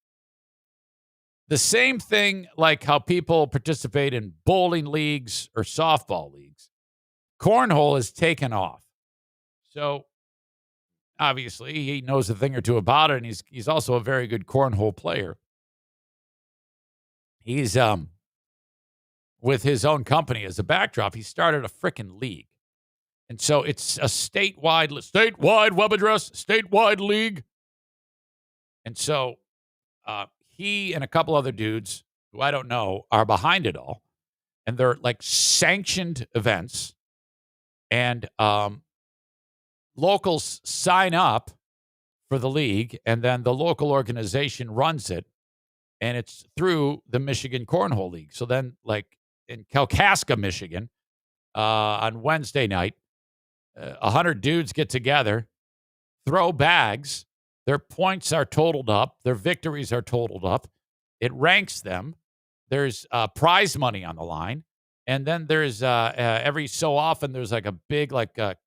The same thing like how people participate in bowling leagues or softball leagues. Cornhole has taken off. So obviously, he knows a thing or two about it, and he's also a very good cornhole player. He's with his own company as a backdrop, he started a frickin' league. And so it's a statewide web address, statewide league. And so he and a couple other dudes who I don't know are behind it all. And they're like sanctioned events. And locals sign up for the league, and then the local organization runs it, and it's through the Michigan Cornhole League. So then, like in Kalkaska, Michigan, on Wednesday night, 100 dudes get together, throw bags. Their points are totaled up. Their victories are totaled up. It ranks them. There's prize money on the line. And then there's every so often there's like a big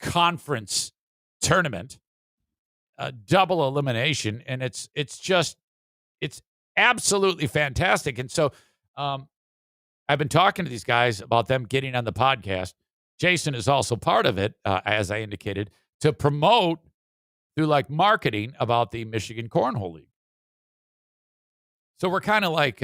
conference tournament, double elimination, and it's absolutely fantastic. And so I've been talking to these guys about them getting on the podcast. Jason is also part of it, as I indicated, to promote through like marketing about the Michigan Cornhole League. So we're kind of like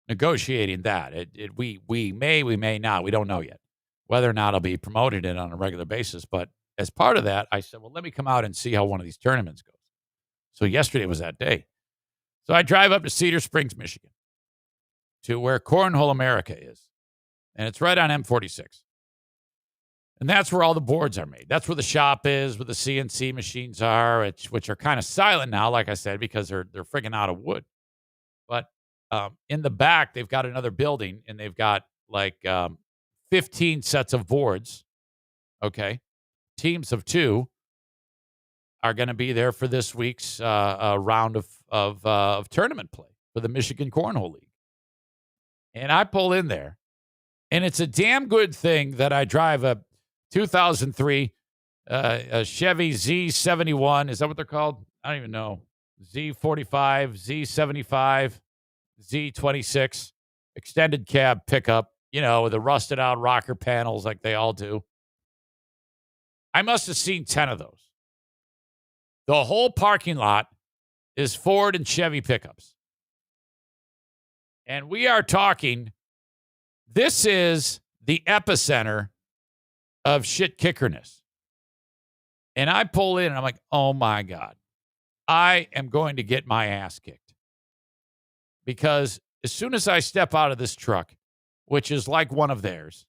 negotiating that. We may not. We don't know yet whether or not I'll be promoting it on a regular basis. But as part of that, I said, well, let me come out and see how one of these tournaments goes. So yesterday was that day. So I drive up to Cedar Springs, Michigan, to where Cornhole America is. And it's right on M46. And that's where all the boards are made. That's where the shop is, where the CNC machines are, which are kind of silent now, like I said, because they're friggin' out of wood. But in the back, they've got another building, and they've got like 15 sets of boards. Okay. Teams of 2 are going to be there for this week's round of tournament play for the Michigan Cornhole League. And I pull in there, and it's a damn good thing that I drive a 2003 a Chevy Z71. Is that what they're called? I don't even know. Z45, Z75, Z26, extended cab pickup, with the rusted out rocker panels like they all do. I must have seen 10 of those. The whole parking lot is Ford and Chevy pickups. And we are talking, this is the epicenter of shit kickerness. And I pull in and I'm like, oh my God, I am going to get my ass kicked. Because as soon as I step out of this truck, which is like one of theirs,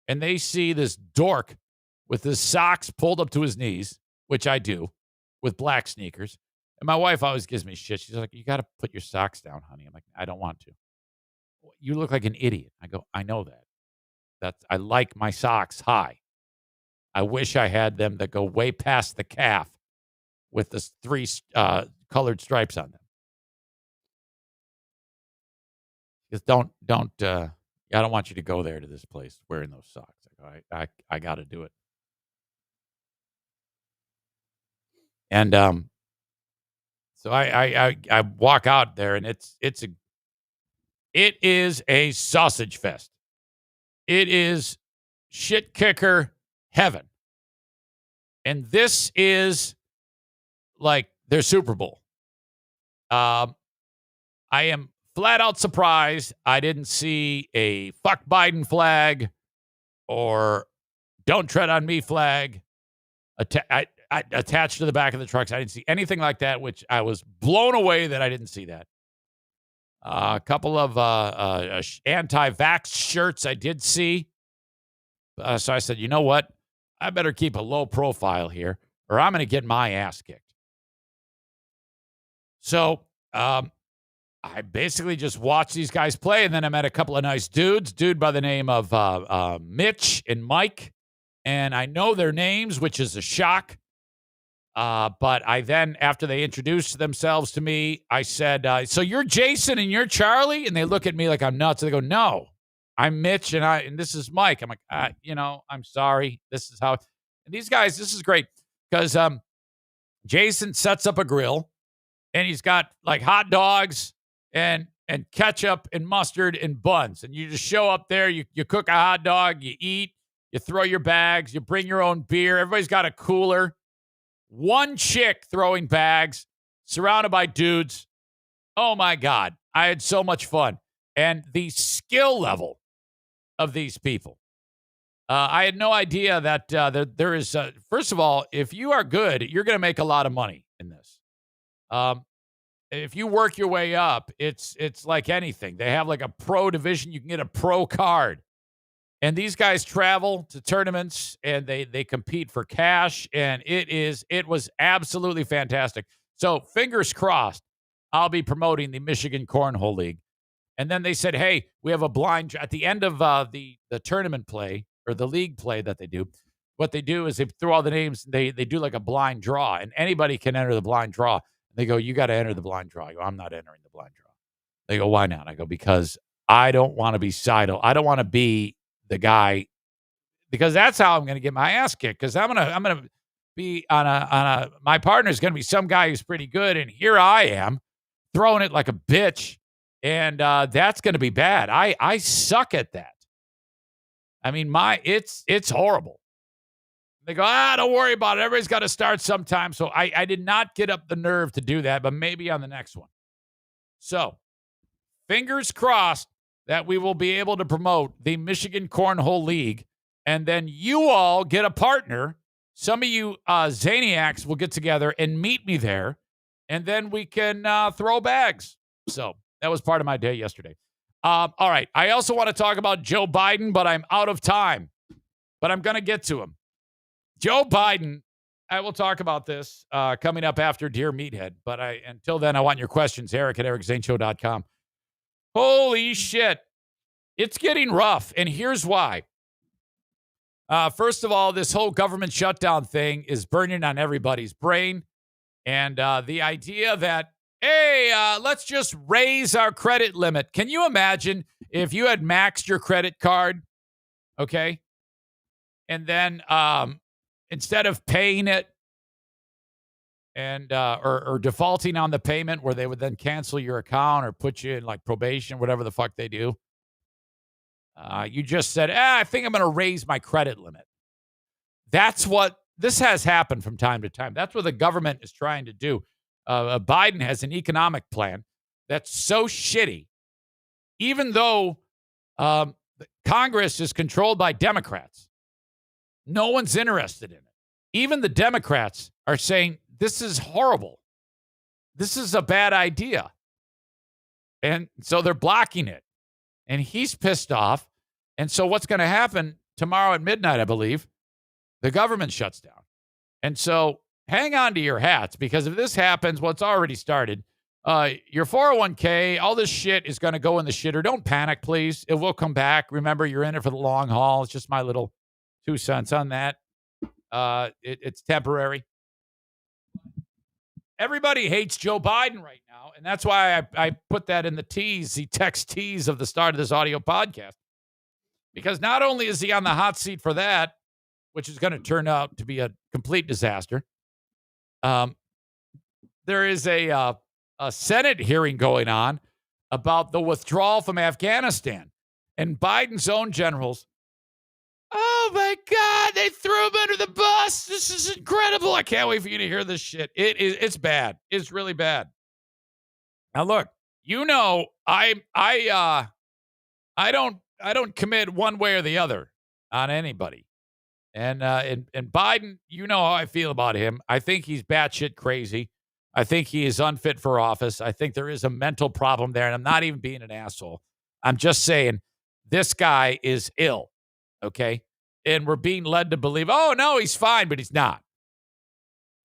and they see this dork with his socks pulled up to his knees, which I do, with black sneakers. And my wife always gives me shit. She's like, you got to put your socks down, honey. I'm like, I don't want to. You look like an idiot. I go, I know that. I like my socks high. I wish I had them that go way past the calf with the 3 colored stripes on them. Just don't. I don't want you to go there to this place wearing those socks. I got to do it. And so I walk out there, and it is a sausage fest. It is shit kicker heaven. And this is like their Super Bowl. I am flat out surprised I didn't see a fuck Biden flag or don't tread on me flag attached to the back of the trucks. I didn't see anything like that, which I was blown away that I didn't see that. A couple of anti-vax shirts I did see. So I said, you know what? I better keep a low profile here or I'm going to get my ass kicked. So I basically just watched these guys play, and then I met a couple of nice dudes. Dude by the name of Mitch and Mike, and I know their names, which is a shock. But I then, after they introduced themselves to me, I said, so you're Jason and you're Charlie? And they look at me like I'm nuts. They go, no, I'm Mitch and this is Mike. I'm like, I'm sorry. This is how. And these guys, this is great because Jason sets up a grill, and he's got like hot dogs and ketchup and mustard and buns. And you just show up there, you cook a hot dog, you eat, you throw your bags, you bring your own beer. Everybody's got a cooler. One chick throwing bags, surrounded by dudes. Oh my God. I had so much fun. And the skill level of these people. I had no idea that there is, first of all, if you are good, you're going to make a lot of money in this. If you work your way up, it's like anything. They have like a pro division. You can get a pro card. And these guys travel to tournaments and they compete for cash. And it was absolutely fantastic. So fingers crossed, I'll be promoting the Michigan Cornhole League. And then they said, hey, we have a blind at the end of the tournament play or the league play that they do. What they do is they throw all the names. They do like a blind draw, and anybody can enter the blind draw. They go, you got to enter the blind draw. I go, I'm not entering the blind draw. They go, why not? I go, because I don't want to be Seidel. I don't want to be the guy, because that's how I'm going to get my ass kicked. Because I'm gonna be on a my partner's going to be some guy who's pretty good, and here I am throwing it like a bitch, and that's going to be bad. I suck at that. I mean, it's horrible. They go, don't worry about it. Everybody's got to start sometime. So I did not get up the nerve to do that, but maybe on the next one. So fingers crossed that we will be able to promote the Michigan Cornhole League, and then you all get a partner. Some of you Zaniacs will get together and meet me there, and then we can throw bags. So that was part of my day yesterday. All right. I also want to talk about Joe Biden, but I'm out of time. But I'm going to get to him. Joe Biden, I will talk about this coming up after Dear Meathead. But until then, I want your questions. Eric at ericzaneshow.com. Holy shit. It's getting rough. And here's why. First of all, this whole government shutdown thing is burning on everybody's brain. And the idea that, hey, let's just raise our credit limit. Can you imagine if you had maxed your credit card? Okay. And then instead of paying it and or defaulting on the payment, where they would then cancel your account or put you in like probation, whatever the fuck they do, you just said, I think I'm going to raise my credit limit. That's what this has happened from time to time. That's what the government is trying to do. Biden has an economic plan that's so shitty, even though Congress is controlled by Democrats. No one's interested in it. Even the Democrats are saying, this is horrible. This is a bad idea. And so they're blocking it. And he's pissed off. And so what's going to happen tomorrow at midnight, I believe, the government shuts down. And so hang on to your hats, because if this happens, well, it's already started. Your 401k, all this shit is going to go in the shitter. Don't panic, please. It will come back. Remember, you're in it for the long haul. It's just my little 2 cents on that. It's temporary. Everybody hates Joe Biden right now, and that's why I put that in the text tease of the start of this audio podcast. Because not only is he on the hot seat for that, which is going to turn out to be a complete disaster, there is a Senate hearing going on about the withdrawal from Afghanistan. And Biden's own generals, oh my God, they threw him under the bus. This is incredible. I can't wait for you to hear this shit. It's bad. It's really bad. Now look, I don't commit one way or the other on anybody. And Biden, you know how I feel about him. I think he's batshit crazy. I think he is unfit for office. I think there is a mental problem there, and I'm not even being an asshole. I'm just saying this guy is ill, okay? And we're being led to believe, oh, no, he's fine, but he's not.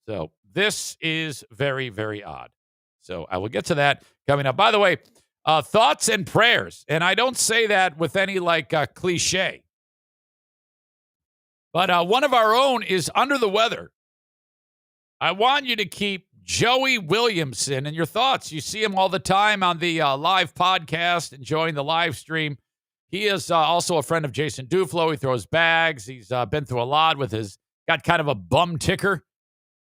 So this is very, very odd. So I will get to that coming up. By the way, thoughts and prayers, and I don't say that with any, cliche. But one of our own is under the weather. I want you to keep Joey Williamson in your thoughts. You see him all the time on the live podcast, enjoying the live stream. He is also a friend of Jason Duflo. He throws bags. He's been through a lot with got kind of a bum ticker.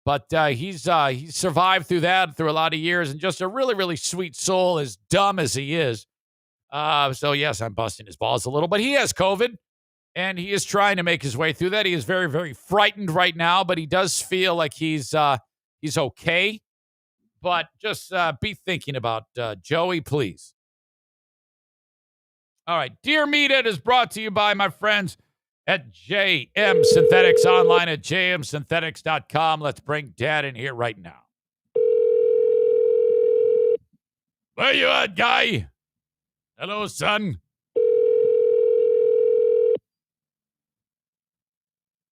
But he's survived through that, through a lot of years, and just a really, really sweet soul, as dumb as he is. So, yes, I'm busting his balls a little. But he has COVID. And he is trying to make his way through that. He is very, very frightened right now, but he does feel like he's okay. But just be thinking about Joey, please. All right. Dear Meathead is brought to you by my friends at JM Synthetics, online at jmsynthetics.com. Let's bring Dad in here right now. Where you at, guy? Hello, son.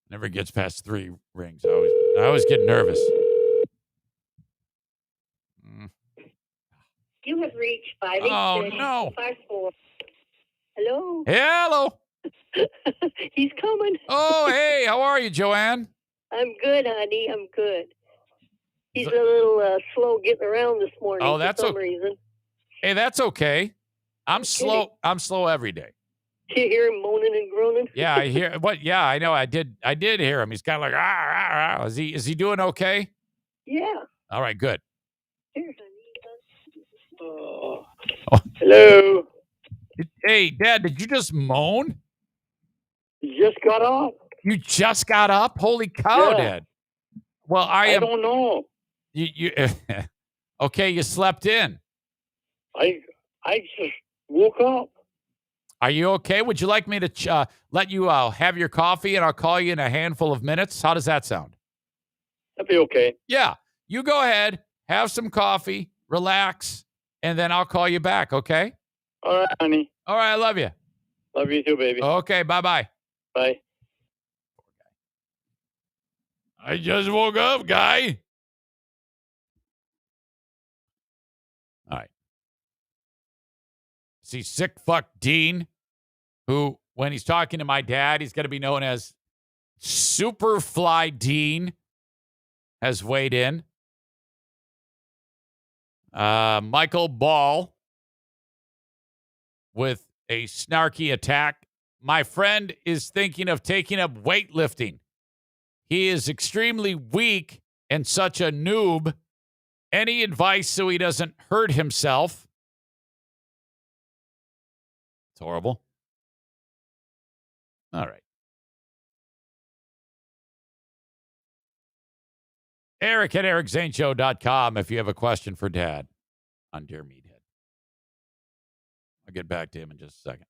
Never gets past 3 rings. I always get nervous. You have reached 586-54. Hello? Hello. He's coming. Oh, hey. How are you, Joanne? I'm good, honey. I'm good. He's a little slow getting around this morning for some reason. Hey, that's okay. I'm slow. I'm slow every day. Do you hear him moaning and groaning? Yeah, I hear. What? Yeah, I know. I did hear him. He's kind of like, ah. Is he doing okay? Yeah. All right, good. Hello. Hey, Dad, did you just moan? Just got up. You just got up? Holy cow, Yeah. Dad. Well, I don't know. You okay? You slept in. I just woke up. Are you okay? Would you like me to let you have your coffee, and I'll call you in a handful of minutes? How does that sound? That'd be okay. Yeah. You go ahead, have some coffee, relax, and then I'll call you back, okay? All right, honey. All right, I love you. Love you too, baby. Okay, bye-bye. Bye. I just woke up, guy. All right. See, sick fuck Dean, who, when he's talking to my dad, he's going to be known as Superfly Dean, has weighed in. Michael Ball with a snarky attack. My friend is thinking of taking up weightlifting. He is extremely weak and such a noob. Any advice so he doesn't hurt himself? It's horrible. All right. Eric at ericzaneshow.com if you have a question for Dad on Dear Meathead. I'll get back to him in just a second.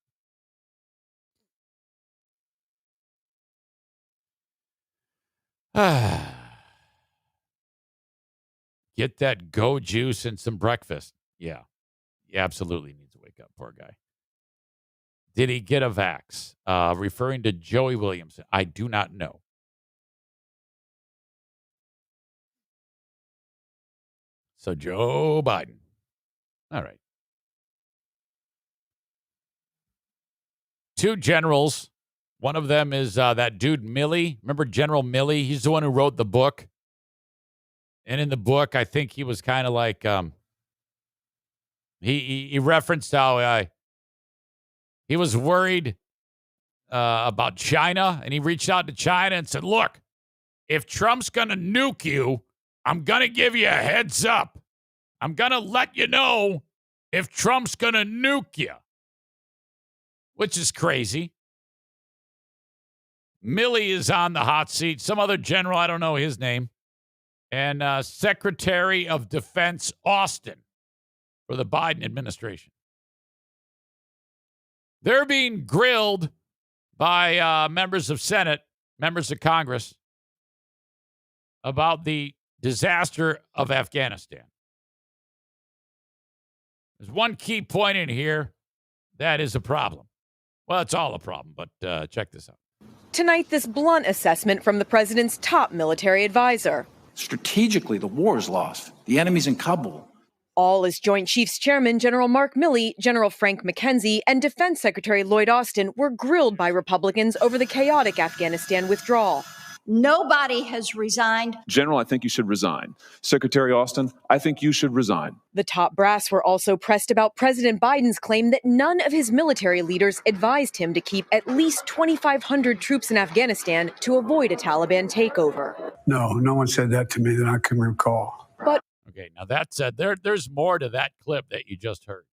Get that go juice and some breakfast. Yeah, he absolutely needs to wake up, poor guy. Did he get a vax? Referring to Joey Williamson. I do not know. So Joe Biden. All right. 2 generals. One of them is that dude Milley. Remember General Milley? He's the one who wrote the book. And in the book, I think he was kind of like, he referenced how he was worried about China. And he reached out to China and said, look, if Trump's going to nuke you, I'm going to give you a heads up. I'm going to let you know if Trump's going to nuke you. Which is crazy. Milley is on the hot seat. Some other general, I don't know his name. And Secretary of Defense Austin for the Biden administration. They're being grilled by members of Senate, members of Congress, about the disaster of Afghanistan. There's one key point in here that is a problem. Well, it's all a problem, but check this out. Tonight, this blunt assessment from the president's top military advisor. Strategically, the war is lost. The enemy's in Kabul. All as Joint Chiefs Chairman General Mark Milley, General Frank McKenzie, and Defense Secretary Lloyd Austin were grilled by Republicans over the chaotic Afghanistan withdrawal. Nobody has resigned. General, I think you should resign. Secretary Austin, I think you should resign. The top brass were also pressed about President Biden's claim that none of his military leaders advised him to keep at least 2,500 troops in Afghanistan to avoid a Taliban takeover. No one said that to me that I can recall. But okay, now that said, there's more to that clip that you just heard.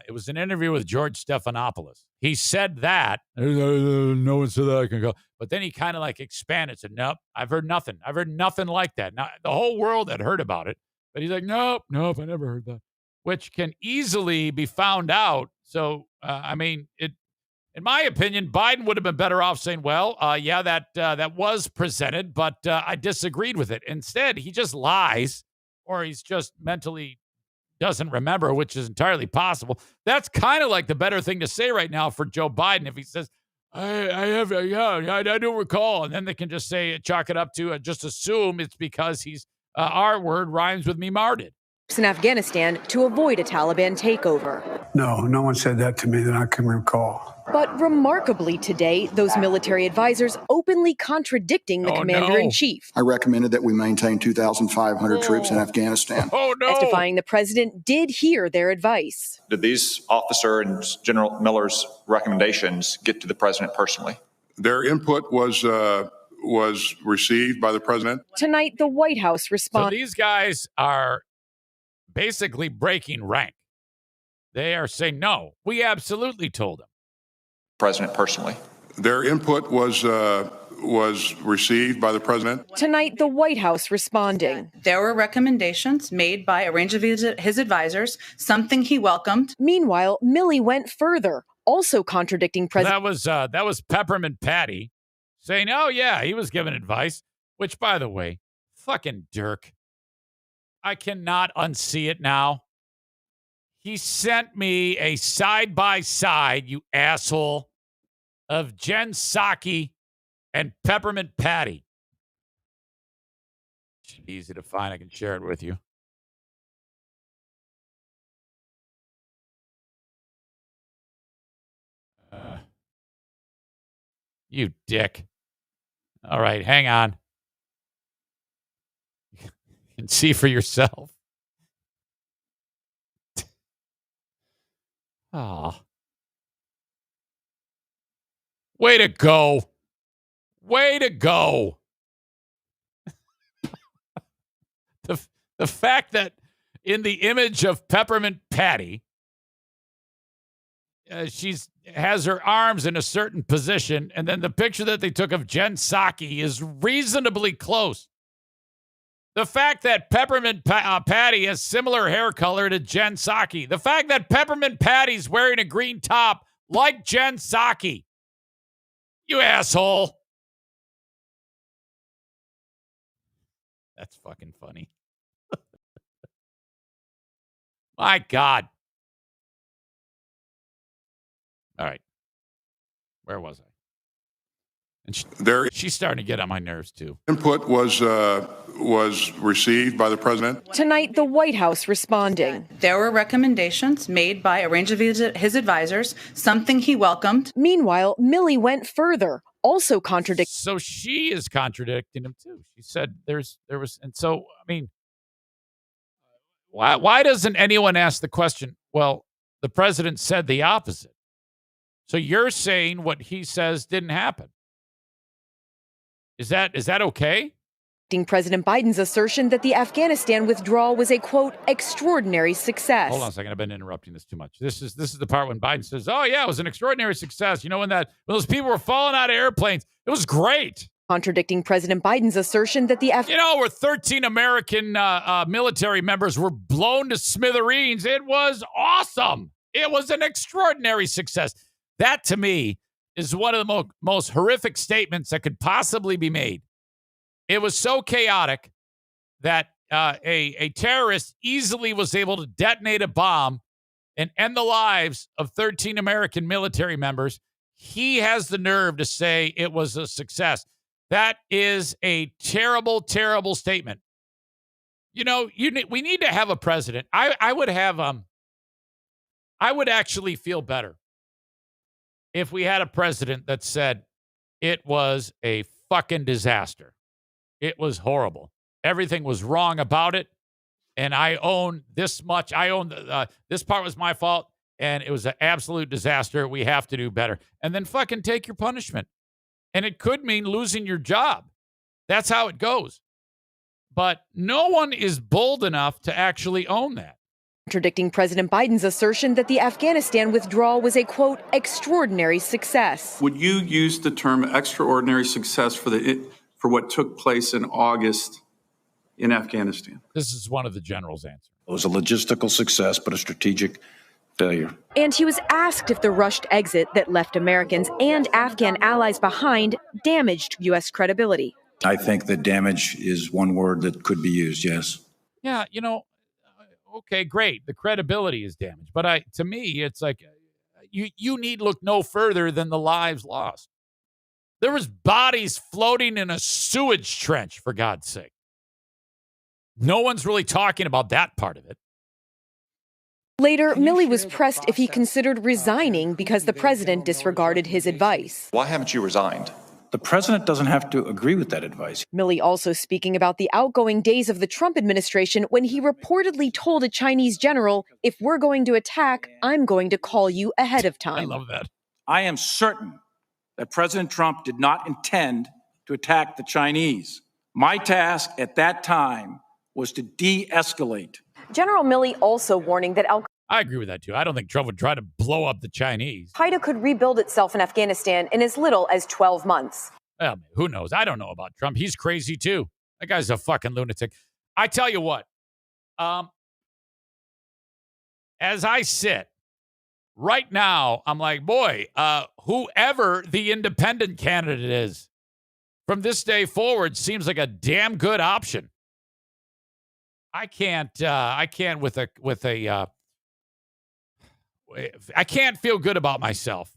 It was an interview with George Stephanopoulos. He said that. No one said that I can go. But then he kind of like expanded. Said, nope, I've heard nothing. I've heard nothing like that. Now, the whole world had heard about it. But he's like, nope, I never heard that. Which can easily be found out. So, in my opinion, Biden would have been better off saying, well, yeah, that was presented, but I disagreed with it. Instead, he just lies, or he's just mentally doesn't remember, which is entirely possible. That's kind of like the better thing to say right now for Joe Biden. If he says, I don't recall, and then they can just say, chalk it up to, just assume it's because he's, our word rhymes with me marted. In Afghanistan to avoid a Taliban takeover. No one said that to me that I can recall. But remarkably today, those military advisors openly contradicting the commander-in-chief. I recommended that we maintain 2,500 troops in Afghanistan. Testifying the president did hear their advice. Did these officer and General Miller's recommendations get to the president personally? Their input was received by the president. Tonight, the White House responded. So these guys are basically breaking rank. They are saying, no, we absolutely told him. President personally. Their input was received by the president. Tonight, the White House responding. There were recommendations made by a range of his advisors, something he welcomed. Meanwhile, Milley went further, also contradicting President. That was Peppermint Patty saying, oh, yeah, he was given advice, which, by the way, fucking Dirk. I cannot unsee it now. He sent me a side-by-side, you asshole, of Jen Psaki and Peppermint Patty. Easy to find. I can share it with you. You dick. All right, hang on. You can see for yourself. Oh. Way to go. Way to go. The fact that in the image of Peppermint Patty, she's has her arms in a certain position, and then the picture that they took of Jen Psaki is reasonably close. The fact that Peppermint Patty has similar hair color to Jen Psaki. The fact that Peppermint Patty's wearing a green top like Jen Psaki. You asshole. That's fucking funny. My God. All right. Where was I? And she's starting to get on my nerves, too. Input was received by the president. Tonight, the White House responding. There were recommendations made by a range of his advisors, something he welcomed. Meanwhile, Milley went further, also contradicting. So she is contradicting him, too. She said there was, and so, I mean, why doesn't anyone ask the question, well, the president said the opposite. So you're saying what he says didn't happen. Is that okay? President Biden's assertion that the Afghanistan withdrawal was a, quote, extraordinary success. Hold on a second. I've been interrupting this too much. This is the part when Biden says, oh, yeah, it was an extraordinary success. You know, when those people were falling out of airplanes, it was great. Contradicting President Biden's assertion that the where 13 American military members were blown to smithereens. It was awesome. It was an extraordinary success. That, to me, is one of the most horrific statements that could possibly be made. It was so chaotic that a terrorist easily was able to detonate a bomb and end the lives of 13 American military members. He has the nerve to say it was a success. That is a terrible, terrible statement. You know, we need to have a president. I would actually feel better if we had a president that said it was a fucking disaster. It was horrible. Everything was wrong about it. And I own this much. I own this part was my fault. And it was an absolute disaster. We have to do better. And then fucking take your punishment. And it could mean losing your job. That's how it goes. But no one is bold enough to actually own that. Contradicting President Biden's assertion that the Afghanistan withdrawal was a, quote, extraordinary success. Would you use the term extraordinary success for what took place in August in Afghanistan? This is one of the general's answers. It was a logistical success, but a strategic failure. And he was asked if the rushed exit that left Americans and Afghan allies behind damaged U.S. credibility. I think that damage is one word that could be used, yes. Yeah, okay, great. The credibility is damaged. But to me, it's like you need look no further than the lives lost. There was bodies floating in a sewage trench, for God's sake. No one's really talking about that part of it. Later, Milley was pressed if he considered resigning because the president disregarded his advice. Why haven't you resigned? The president doesn't have to agree with that advice. Milley also speaking about the outgoing days of the Trump administration when he reportedly told a Chinese general, if we're going to attack, I'm going to call you ahead of time. I love that. I am certain that President Trump did not intend to attack the Chinese. My task at that time was to de-escalate. General Milley also warning that I agree with that, too. I don't think Trump would try to blow up the Chinese. Al-Qaeda could rebuild itself in Afghanistan in as little as 12 months. Well, who knows? I don't know about Trump. He's crazy, too. That guy's a fucking lunatic. I tell you what, as I sit right now, I'm like, boy, whoever the independent candidate is from this day forward seems like a damn good option. I can't feel good about myself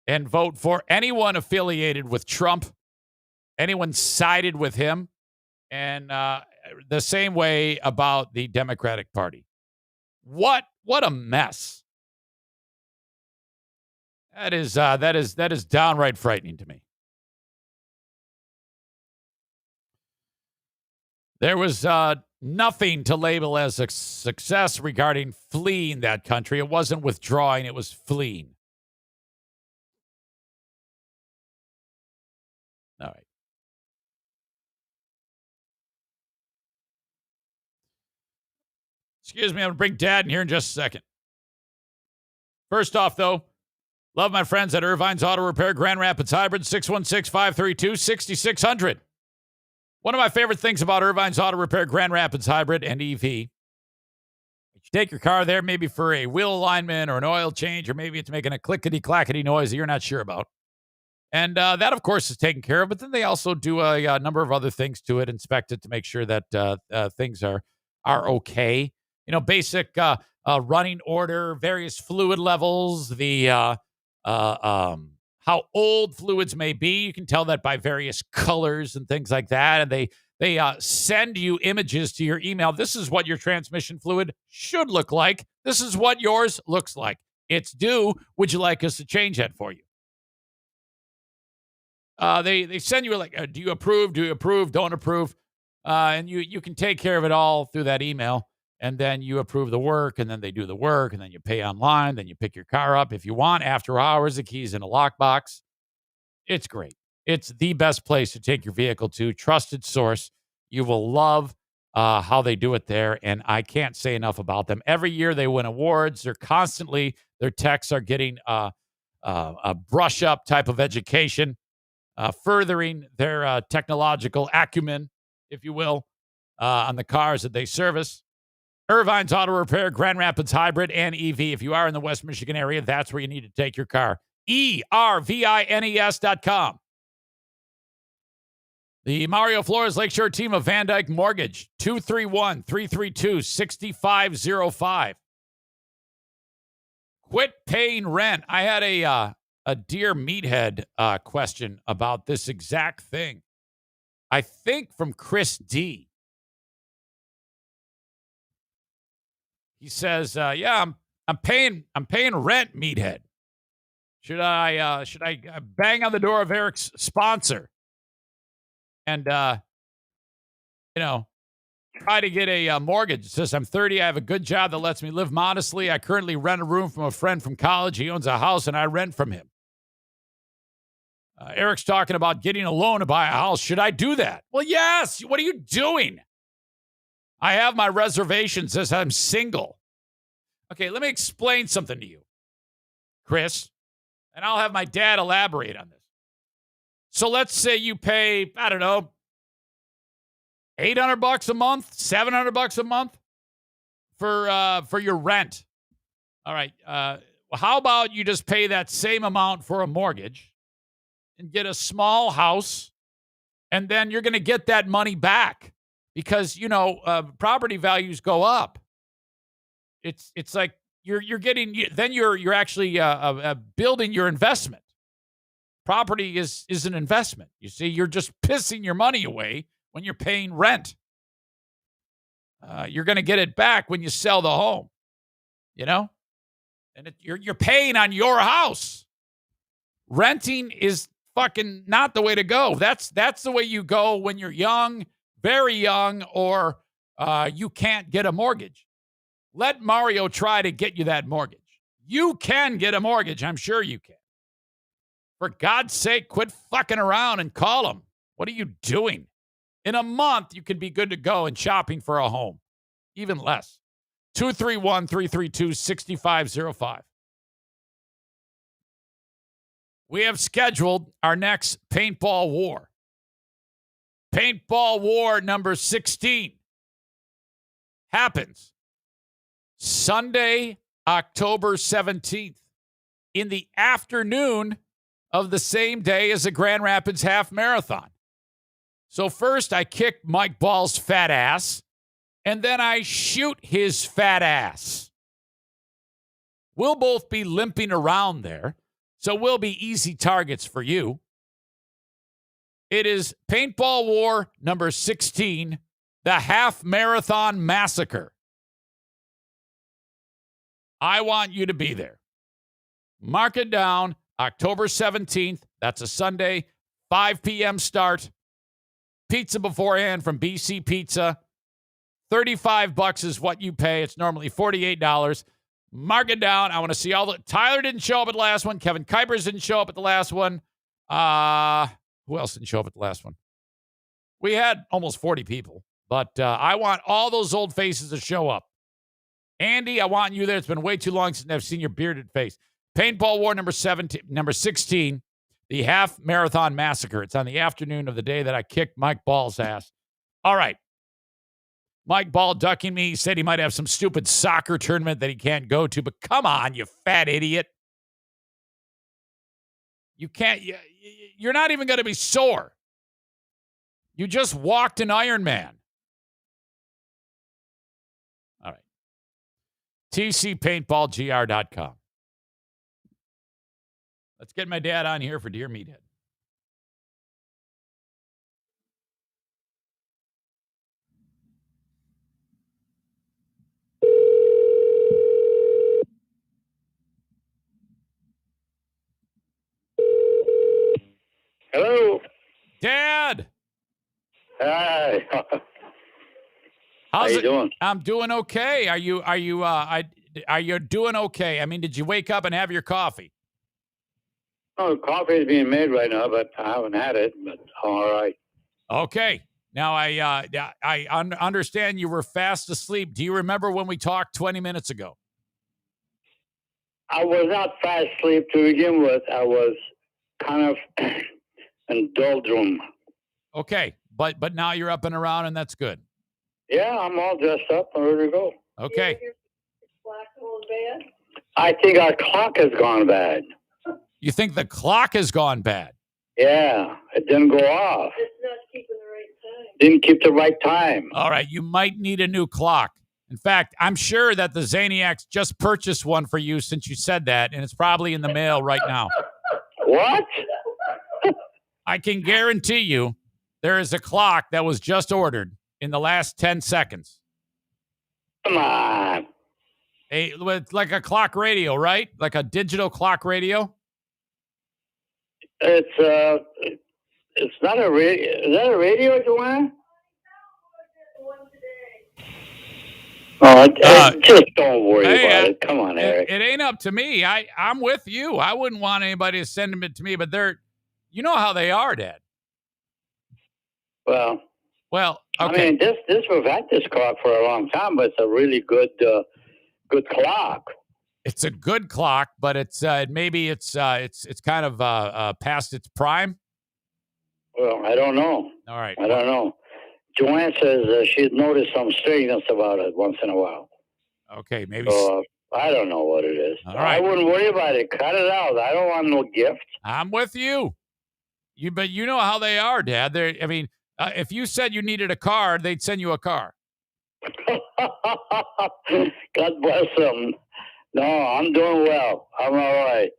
and vote for anyone affiliated with Trump, anyone sided with him, and the same way about the Democratic Party. What a mess. That is downright frightening to me. There was nothing to label as a success regarding fleeing that country. It wasn't withdrawing, it was fleeing. All right. Excuse me, I'm going to bring Dad in here in just a second. First off, though, love my friends at Irvine's Auto Repair, Grand Rapids Hybrid, 616-532-6600. One of my favorite things about Irvine's Auto Repair Grand Rapids Hybrid and EV, you take your car there maybe for a wheel alignment or an oil change, or maybe it's making a clickety-clackety noise that you're not sure about. And that, of course, is taken care of. But then they also do a number of other things to it, inspect it to make sure that things are okay. Basic running order, various fluid levels, how old fluids may be. You can tell that by various colors and things like that. And they send you images to your email. This is what your transmission fluid should look like. This is what yours looks like. It's due. Would you like us to change that for you? They send you do you approve? Do you approve? Don't approve? And you can take care of it all through that email. And then you approve the work, and then they do the work, and then you pay online. Then you pick your car up. If you want, after hours, the key's in a lockbox. It's great. It's the best place to take your vehicle to. Trusted source. You will love how they do it there, and I can't say enough about them. Every year they win awards. Their techs are getting a brush-up type of education, furthering their technological acumen, if you will, on the cars that they service. Irvine's Auto Repair, Grand Rapids Hybrid, and EV. If you are in the West Michigan area, that's where you need to take your car. ERVINES.com. The Mario Flores Lakeshore team of Van Dyke Mortgage, 231-332-6505. Quit paying rent. I had a Dear Meathead question about this exact thing. I think from Chris D. He says, "Yeah, I'm paying rent, Meathead. Should I bang on the door of Eric's sponsor and try to get a mortgage?" It says, "I'm 30. I have a good job that lets me live modestly. I currently rent a room from a friend from college. He owns a house, and I rent from him. Eric's talking about getting a loan to buy a house. Should I do that?" Well, yes. What are you doing? I have my reservations as I'm single. Okay, let me explain something to you, Chris, and I'll have my dad elaborate on this. So let's say you pay, I don't know, $800 a month, $700 a month for your rent. All right. How about you just pay that same amount for a mortgage and get a small house, and then you're going to get that money back because, property values go up. It's like you're actually building your investment. Property is an investment. You see, you're just pissing your money away when you're paying rent. You're going to get it back when you sell the home, and you're paying on your house. Renting is fucking not the way to go. That's the way you go when you're young, very young, or you can't get a mortgage. Let Mario try to get you that mortgage. You can get a mortgage. I'm sure you can. For God's sake, quit fucking around and call him. What are you doing? In a month, you could be good to go and shopping for a home. Even less. 231-332-6505. We have scheduled our next paintball war. Paintball war number 16 happens Sunday, October 17th, in the afternoon of the same day as the Grand Rapids Half Marathon. So first I kick Mike Ball's fat ass, and then I shoot his fat ass. We'll both be limping around there, so we'll be easy targets for you. It is Paintball War number 16, the Half Marathon Massacre. I want you to be there. Mark it down, October 17th. That's a Sunday, 5 p.m. start. Pizza beforehand from BC Pizza. $35 is what you pay. It's normally $48. Mark it down. I want to see all the... Tyler didn't show up at the last one. Kevin Kuipers didn't show up at the last one. Who else didn't show up at the last one? We had almost 40 people. But I want all those old faces to show up. Andy, I want you there. It's been way too long since I've seen your bearded face. Paintball War number 16. The Half Marathon Massacre. It's on the afternoon of the day that I kicked Mike Ball's ass. All right. Mike Ball ducking me. He said he might have some stupid soccer tournament that he can't go to, but come on, you fat idiot. You can't, you're not even going to be sore. You just walked an Ironman. All right. TCPaintballGR.com. Let's get my dad on here for Dear Meathead. Hello. Dad. Hi. How you doing? I'm doing okay. Are you doing okay? I mean, did you wake up and have your coffee? Oh, coffee is being made right now, but I haven't had it, but all right. Okay. Now, I understand you were fast asleep. Do you remember when we talked 20 minutes ago? I was not fast asleep to begin with. I was kind of in doldrum. Okay. But now you're up and around, and that's good. Yeah, I'm all dressed up and ready to go. Okay. I think our clock has gone bad. You think the clock has gone bad? Yeah, it didn't go off. It's not keeping the right time. Didn't keep the right time. All right, you might need a new clock. In fact, I'm sure that the Zaniacs just purchased one for you since you said that, and it's probably in the mail right now. What? I can guarantee you there is a clock that was just ordered in the last 10 seconds. Come on. Like a clock radio, right? Like a digital clock radio? It's not a radio. Is that a radio, Joanne? Oh, just don't worry about it. Come on, Eric. It ain't up to me. I'm with you. I wouldn't want anybody to send them to me, but you know how they are, Dad. Well, okay. I mean, we've had this clock for a long time, but it's a really good clock. It's a good clock, but it's maybe it's kind of past its prime. Well, I don't know. All right. I don't know. Joanne says she's noticed some strangeness about it once in a while. Okay, maybe. So, I don't know what it is. All right. I wouldn't worry about it. Cut it out. I don't want no gift. I'm with you. But you know how they are, Dad. If you said you needed a car, they'd send you a car. God bless them. No, I'm doing well. I'm all right.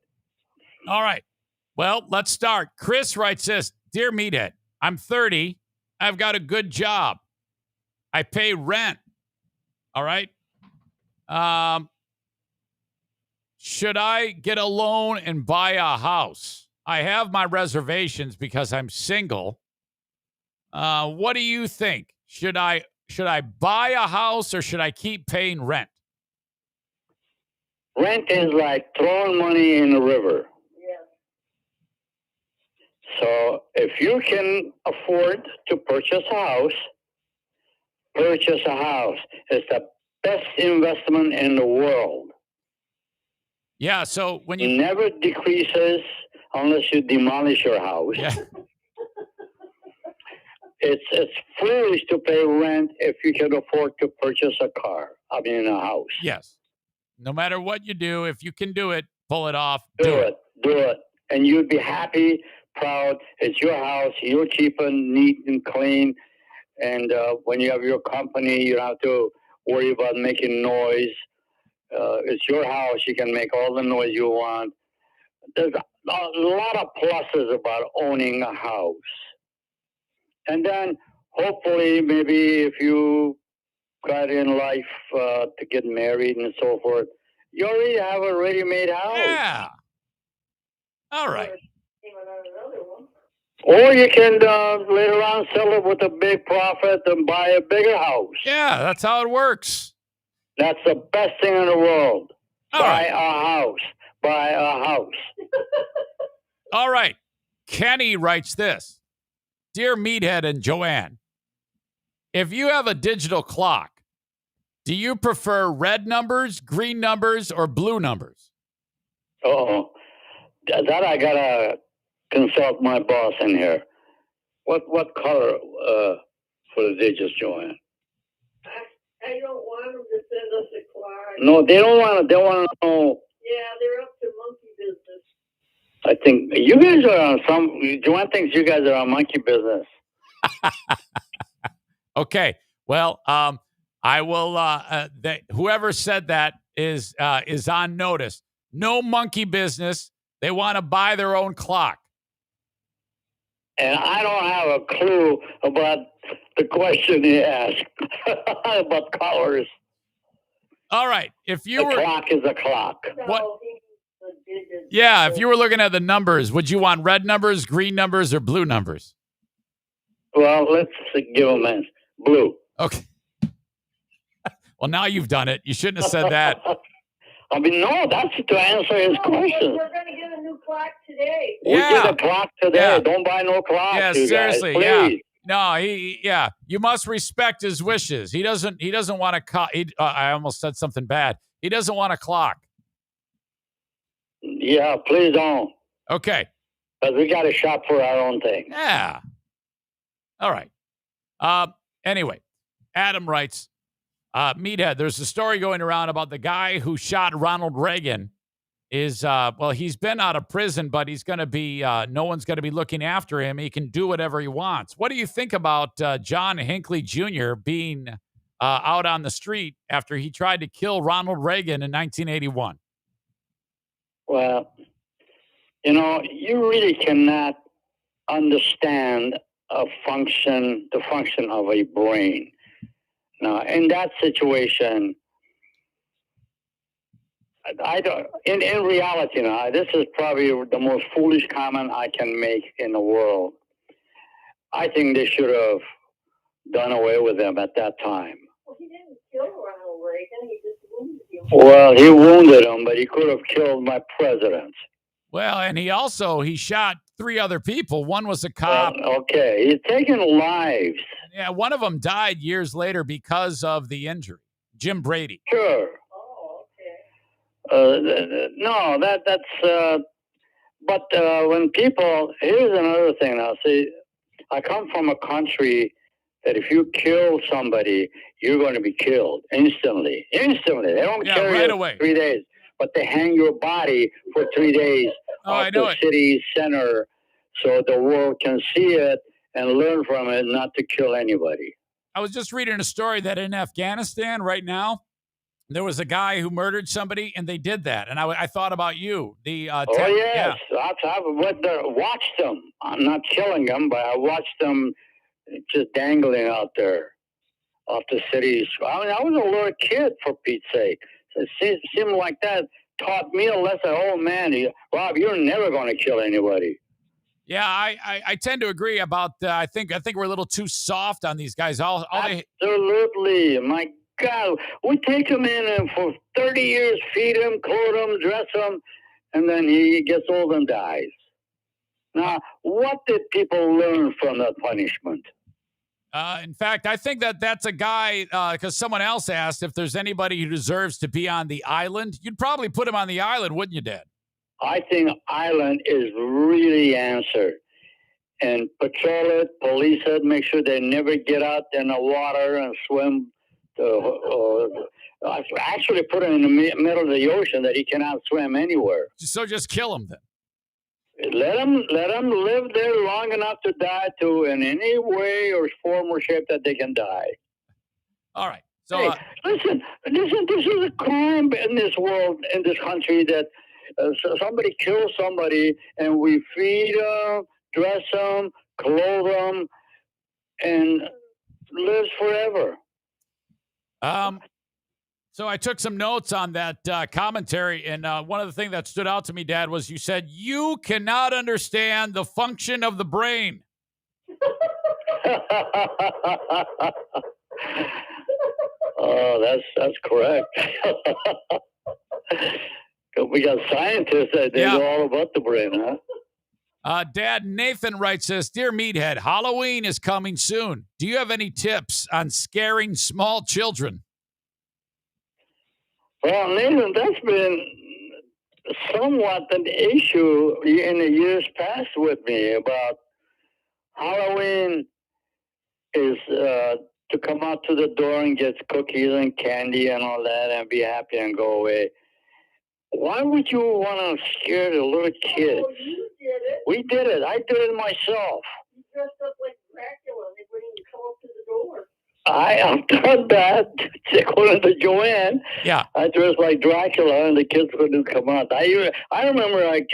All right. Well, let's start. Chris writes this. Dear Meathead, I'm 30. I've got a good job. I pay rent. All right. Should I get a loan and buy a house? I have my reservations because I'm single. What do you think? Should I buy a house or should I keep paying rent? Rent is like throwing money in the river. So if you can afford to purchase a house, purchase a house. It's the best investment in the world. Yeah, so when it never decreases unless you demolish your house. Yeah. It's foolish to pay rent if you can afford to purchase a house. Yes. No matter what you do, if you can do it, pull it off. Do it. And you'd be happy, proud. It's your house. You'll keep it neat and clean. And when you have your company, you don't have to worry about making noise. It's your house. You can make all the noise you want. There's a lot of pluses about owning a house. And then hopefully maybe if you got in life to get married and so forth, you already have a ready-made house. Yeah. All right. Or you can later on sell it with a big profit and buy a bigger house. Yeah, that's how it works. That's the best thing in the world. Buy a house. All right. Kenny writes this. Dear Meathead and Joanne, if you have a digital clock, do you prefer red numbers, green numbers, or blue numbers? Oh, that I gotta consult my boss in here. What color for the digits, Joanne? I don't want them to send us a card. No, they don't want to. They want to know. Yeah, they're up to monkey business. I think you guys are on some. Joanne thinks you guys are on monkey business. Okay. Well, I will. Whoever said that is on notice. No monkey business. They want to buy their own clock. And I don't have a clue about the question he asked about colors. All right. If you were clock is a clock. What? Yeah. If you were looking at the numbers, would you want red numbers, green numbers, or blue numbers? Well, let's give them a blue. Okay. Well, now you've done it. You shouldn't have said that. I mean, no, that's to answer his question. We're going to get a new clock today. We get a clock today. Yeah. Don't buy no clock. Yeah, you seriously. guys, please. Yeah. No, you must respect his wishes. He doesn't want a clock. I almost said something bad. He doesn't want a clock. Yeah, please don't. Okay. Because we got to shop for our own thing. Yeah. All right. Anyway, Adam writes, Meathead, there's a story going around about the guy who shot Ronald Reagan he's been out of prison, but he's going to be, no one's going to be looking after him. He can do whatever he wants. What do you think about John Hinckley Jr. being out on the street after he tried to kill Ronald Reagan in 1981? Well, you really cannot understand the function of a brain. Now, in that situation, I don't. In reality, now this is probably the most foolish comment I can make in the world. I think they should have done away with him at that time. Well, he didn't kill Ronald Reagan. He just wounded him. Well, he wounded him, but he could have killed my president. Well, and he shot 3 other people. One was a cop. Okay, he's taken lives. Yeah, one of them died years later because of the injury. Jim Brady. Sure. Oh, okay. No, that's. But when people, here's another thing now. See, I come from a country that if you kill somebody, you're going to be killed instantly. Instantly. They don't carry right you away. 3 days, but they hang your body for 3 days at the city center so the world can see it and learn from it not to kill anybody. I was just reading a story that in Afghanistan right now, there was a guy who murdered somebody, and they did that. And I thought about you. Yes. Yeah. I've watched them. I'm not killing them, but I watched them just dangling out there off the cities. I mean, I was a little kid, for Pete's sake. It seemed like that taught me a lesson. Oh, man, Rob, you're never going to kill anybody. Yeah, I tend to agree about. I think we're a little too soft on these guys. Absolutely, my God, we take him in and for 30 years, feed him, clothe him, dress him, and then he gets old and dies. Now, what did people learn from that punishment? In fact, I think that's a guy, because someone else asked if there's anybody who deserves to be on the island. You'd probably put him on the island, wouldn't you, Dad? I think island is really answered. And patrol it, police it, make sure they never get out in the water and swim. Actually put him in the middle of the ocean that he cannot swim anywhere. So just kill him then. Let him live there long enough to die to in any way or form or shape that they can die. All right. So hey, listen. This is a crime in this world, in this country, that somebody kills somebody and we feed them, dress them, clothe them, and lives forever. So I took some notes on that commentary, and one of the things that stood out to me, Dad, was you said you cannot understand the function of the brain. Oh, that's correct. We got scientists that know all about the brain, huh? Dad, Nathan writes this, Dear Meathead, Halloween is coming soon. Do you have any tips on scaring small children? Well, Nathan, that's been somewhat an issue in the years past with me about Halloween is to come out to the door and get cookies and candy and all that and be happy and go away. Why would you want to scare the little kids? Oh, you did it. We did it. I did it myself. You dressed up like Dracula and they wouldn't even come up to the door. I've done that. According to Joanne, yeah, I dressed like Dracula, and the kids wouldn't come out. I remember I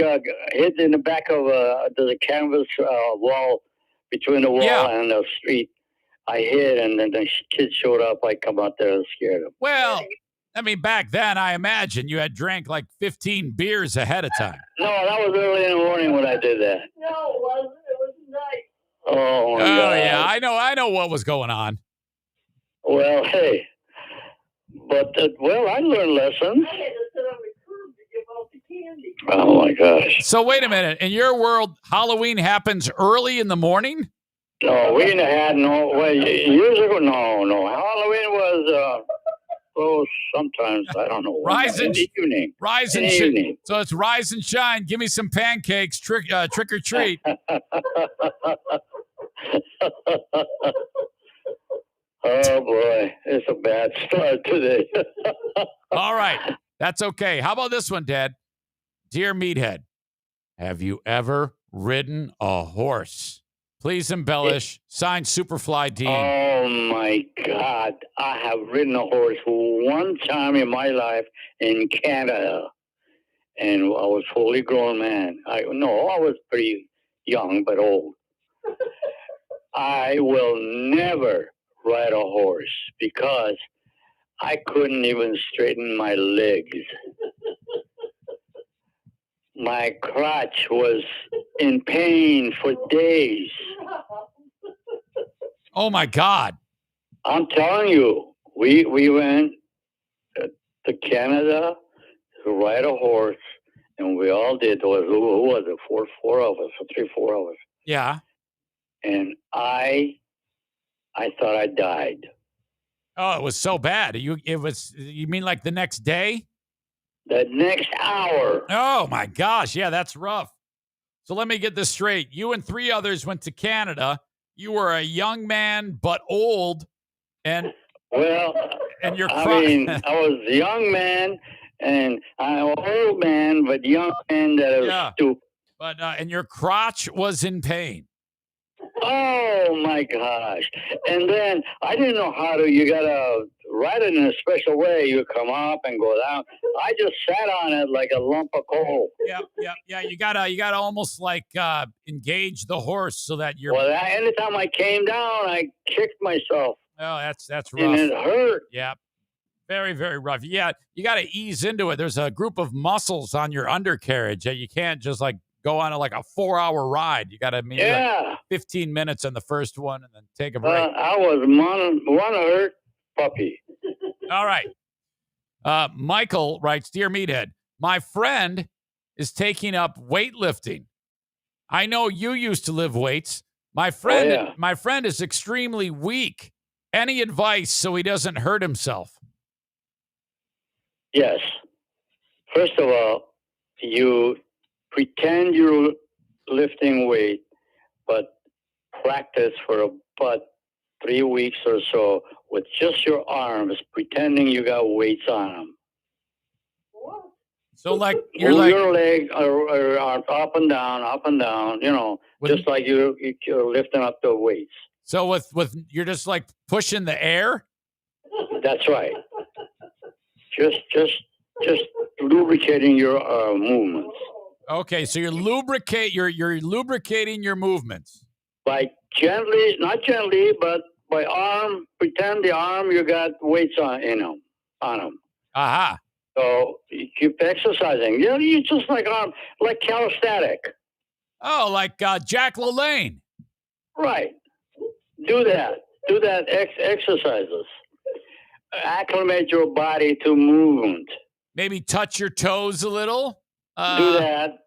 hid in the back of the canvas wall between the wall and the street. I hid, and then the kids showed up. I come out there and scared them. Well, I mean, back then, I imagine you had drank like 15 beers ahead of time. No, that was early in the morning when I did that. No, it wasn't. It was night. Oh, my God. Yeah, I know what was going on. Well, hey, but, I learned lessons. I had to sit on the curb to give out the candy. Oh, my gosh. So, wait a minute. In your world, Halloween happens early in the morning? No, we had years ago, no. Halloween was, sometimes, I don't know. In the evening. Rise and shine. So, it's rise and shine. Give me some pancakes, trick or treat. Oh, boy. It's a bad start today. All right. That's okay. How about this one, Dad? Dear Meathead, have you ever ridden a horse? Please embellish. Signed, Superfly Dean. Oh, my God. I have ridden a horse one time in my life in Canada. And I was a fully grown man. I was pretty young, but old. I will never ride a horse because I couldn't even straighten my legs. My crotch was in pain for days. Oh, my God. I'm telling you, we went to Canada to ride a horse, and we all did. Who was it? Four of us, four of us. Yeah. And I thought I died. Oh, it was so bad. You mean like the next day? The next hour. Oh, my gosh. Yeah, that's rough. So let me get this straight. You and 3 others went to Canada. You were a young man, but old. And your I was a young man, and I'm an old man, but young man that was stupid. But and your crotch was in pain. Oh, my gosh. And then I didn't know how to, you got to ride it in a special way. You come up and go down. I just sat on it like a lump of coal. Yeah. You gotta almost like engage the horse so that you're. Well, anytime I came down, I kicked myself. Oh, that's rough. And it hurt. Yeah. Very, very rough. Yeah, you got to ease into it. There's a group of muscles on your undercarriage that you can't just like go on a 4-hour ride. You got to maybe 15 minutes on the first one and then take a break. I was one hurt puppy. All right. Michael writes, Dear Meathead, my friend is taking up weightlifting. I know you used to lift weights. My friend is extremely weak. Any advice so he doesn't hurt himself? Yes. First of all, you pretend you're lifting weight, but practice for about 3 weeks or so with just your arms, pretending you got weights on them. So like your legs are up and down, just like you're lifting up the weights. So with you're just like pushing the air? That's right. Just lubricating your movements. Okay, so you're lubricating your movements. By not gently, but by arm, pretend the arm you got weights on them. Aha. So you keep exercising. You just like calisthenic. Oh, like Jack LaLanne. Right. Do that. Exercises. Acclimate your body to movement. Maybe touch your toes a little. Do that.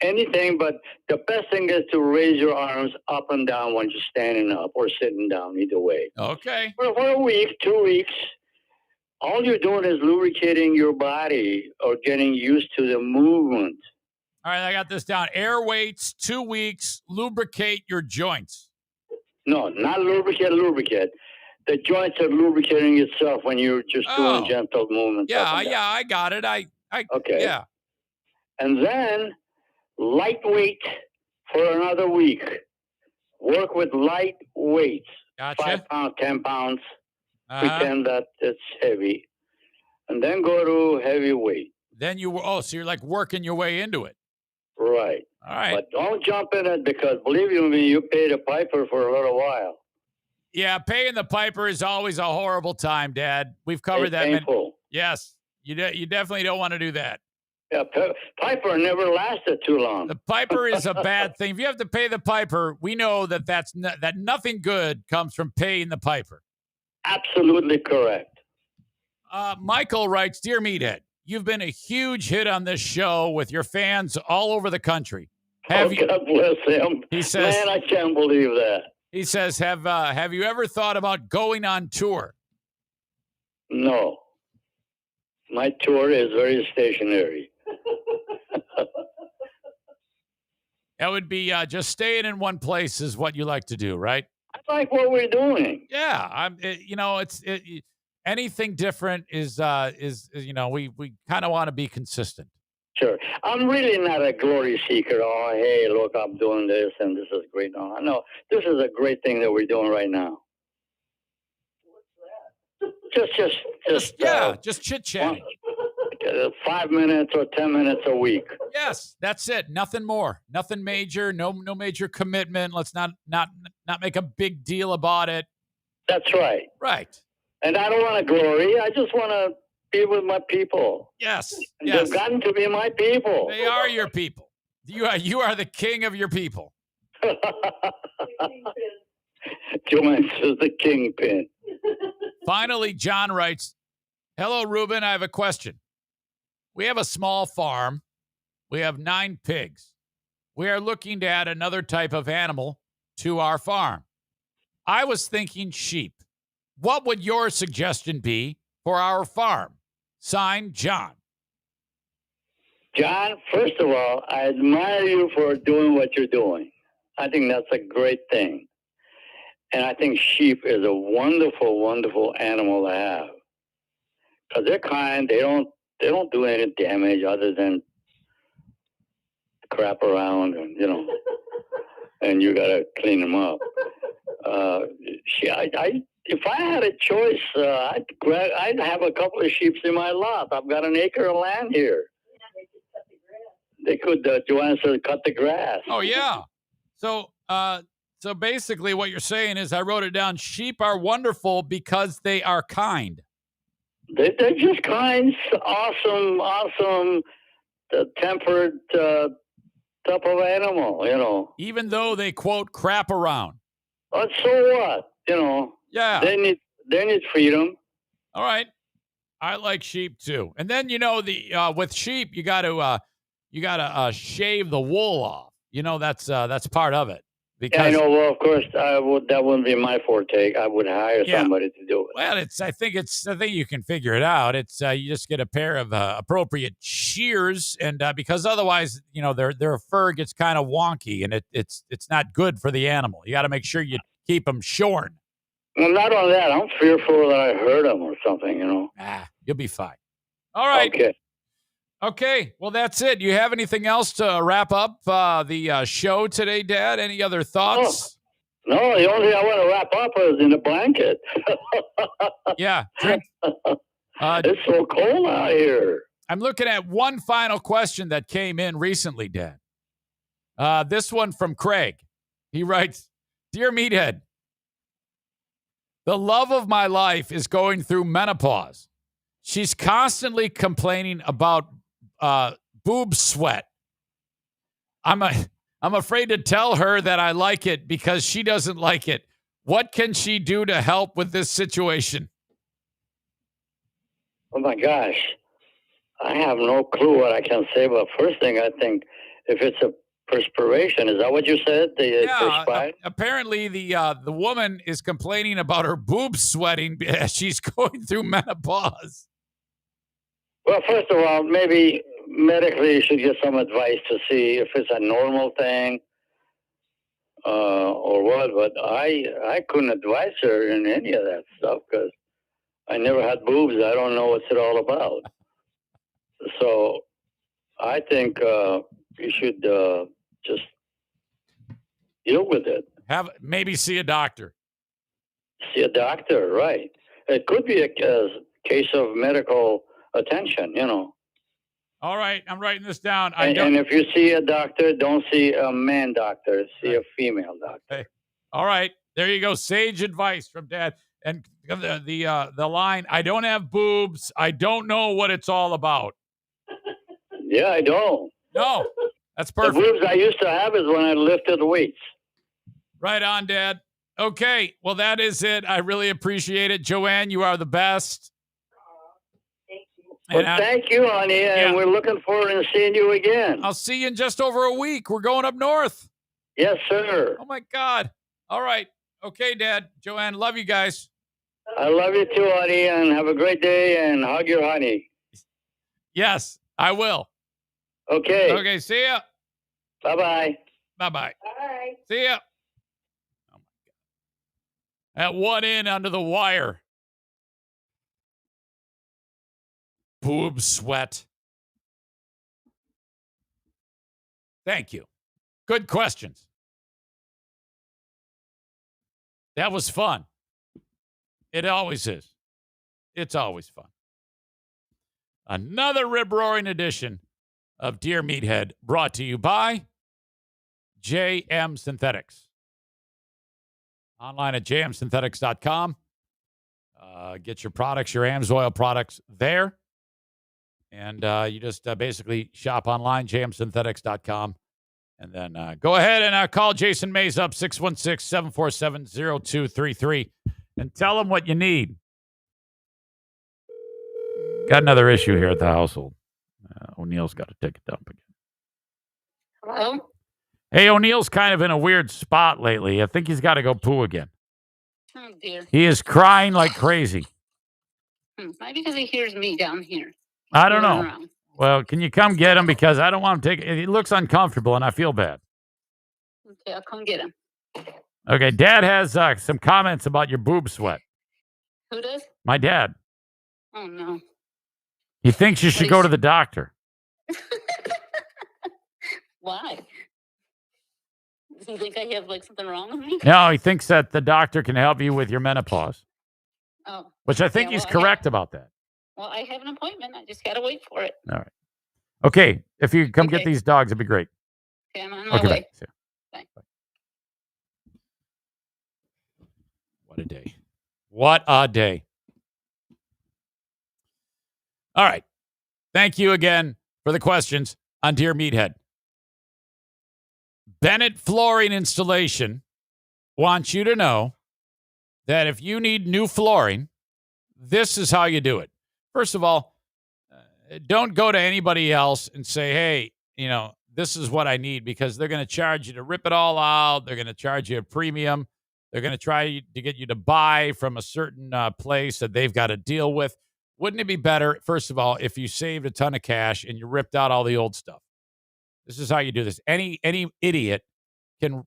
Anything, but the best thing is to raise your arms up and down when you're standing up or sitting down, either way. Okay. For a week, 2 weeks, all you're doing is lubricating your body or getting used to the movement. All right, I got this down. Air weights, 2 weeks, lubricate your joints. No, not lubricate. The joints are lubricating itself when you're just doing gentle movements. Yeah, I got it. Okay. Yeah. And then lightweight for another week. Work with light weights. Gotcha. 5 pounds, 10 pounds. Pretend that it's heavy. And then go to heavy weight. Then so you're like working your way into it. Right. All right. But don't jump in it because, believe you me, you paid a piper for a little while. Yeah, paying the piper is always a horrible time, Dad. We've covered It's that. painful. Yes. You definitely don't want to do that. Yeah, piper never lasted too long. The piper is a bad thing. If you have to pay the piper, we know that that nothing good comes from paying the piper. Absolutely correct. Michael writes, Dear Meathead, you've been a huge hit on this show with your fans all over the country. God bless him. He says, man, I can't believe that. He says, have you ever thought about going on tour? No. My tour is very stationary. That would be just staying in one place is what you like to do, right? I like what we're doing. Yeah, anything different is we kind of want to be consistent. Sure. I'm really not a glory seeker. Oh, hey, look, I'm doing this and this is great. No, I know this is a great thing that we're doing right now. Just chit-chatting. 5 minutes or 10 minutes a week. Yes, that's it. Nothing more. Nothing major. No major commitment. Let's not make a big deal about it. That's right. Right. And I don't want to glory. I just want to be with my people. Yes. And they've gotten to be my people. They are your people. You are the king of your people. Joanne is the kingpin. Finally, John writes, Hello, Ruben. I have a question. We have a small farm. We have 9 pigs. We are looking to add another type of animal to our farm. I was thinking sheep. What would your suggestion be for our farm? Signed, John. John, first of all, I admire you for doing what you're doing. I think that's a great thing. And I think sheep is a wonderful, wonderful animal to have. Because they're kind, they don't do any damage other than crap around and, and you got to clean them up. If I had a choice, I'd have a couple of sheep in my lot. I've got an acre of land here. They could, Joanne said, cut the grass. Oh, yeah. So basically what you're saying is, I wrote it down, sheep are wonderful because they are kind. They're just kind, awesome, tempered type of animal, Even though they, quote, crap around. So what? Yeah. They need freedom. All right. I like sheep too. And then, with sheep, you got to shave the wool off. That's part of it. Because, I know. Well, of course, that wouldn't be my forte. I would hire somebody to do it. Well, I think you can figure it out. It's you just get a pair of appropriate shears, and because otherwise, their fur gets kind of wonky, and it's not good for the animal. You got to make sure you keep them shorn. Well, not only that, I'm fearful that I hurt them or something. You'll be fine. All right. Okay, well, that's it. You have anything else to wrap up the show today, Dad? Any other thoughts? No, the only thing I want to wrap up is in a blanket. Yeah. Drink. It's so cold out here. I'm looking at one final question that came in recently, Dad. This one from Craig. He writes, Dear Meathead, the love of my life is going through menopause. She's constantly complaining about boob sweat. I'm afraid to tell her that I like it because she doesn't like it. What can she do to help with this situation? Oh my gosh. I have no clue what I can say, but first thing I think, if it's a perspiration. Is that what you said? Apparently the woman is complaining about her boobs sweating as she's going through menopause. Well, first of all, maybe medically you should get some advice to see if it's a normal thing or what. But I couldn't advise her in any of that stuff because I never had boobs. I don't know what's it all about. So I think you should just deal with it. Maybe see a doctor. See a doctor, right? It could be a case of medical attention, All right, I'm writing this down. And if you see a doctor, don't see a man doctor. See a female doctor. Hey. All right, there you go. Sage advice from Dad. And the line, I don't have boobs. I don't know what it's all about. Yeah, I don't. No, that's perfect. The boobs I used to have is when I lifted weights. Right on, Dad. Okay, well, that is it. I really appreciate it. Joanne, you are the best. Well, thank you, honey, and we're looking forward to seeing you again. I'll see you in just over a week. We're going up north. Yes, sir. Oh, my God. All right. Okay, Dad. Joanne, love you guys. I love you too, honey, and have a great day, and hug your honey. Yes, I will. Okay. Okay, see ya. Bye-bye. Bye-bye. Bye. See ya. Oh, my God. At one end under the wire. Boob sweat. Thank you. Good questions. That was fun. It always is. It's always fun. Another rib-roaring edition of Dear Meathead brought to you by JM Synthetics. Online at jmsynthetics.com. Get your products, your AMSOIL products there. And you just basically shop online, jmsynthetics.com. And then go ahead and call Jason Mays up, 616-747-0233, and tell him what you need. Got another issue here at the household. O'Neill's got to take a dump again. Hello? Hey, O'Neill's kind of in a weird spot lately. I think he's got to go poo again. Oh, dear. He is crying like crazy. Maybe because he hears me down here. I don't know. Around. Well, can you come get him? Because I don't want him to take it. He looks uncomfortable, and I feel bad. Okay, I'll come get him. Okay, Dad has some comments about your boob sweat. Who does? My dad. Oh, no. He thinks you should go to the doctor. Why? Does he think I have, something wrong with me? No, he thinks that the doctor can help you with your menopause. Oh. Which I think he's correct about that. Well, I have an appointment. I just got to wait for it. All right. Okay, if you come get these dogs, it'd be great. Okay, I'm on my way. Bye. Bye. What a day. What a day. All right. Thank you again for the questions on Dear Meathead. Bennett Flooring Installation wants you to know that if you need new flooring, this is how you do it. First of all, don't go to anybody else and say, hey, this is what I need, because they're going to charge you to rip it all out. They're going to charge you a premium. They're going to try to get you to buy from a certain place that they've got to deal with. Wouldn't it be better, first of all, if you saved a ton of cash and you ripped out all the old stuff? This is how you do this. Any idiot can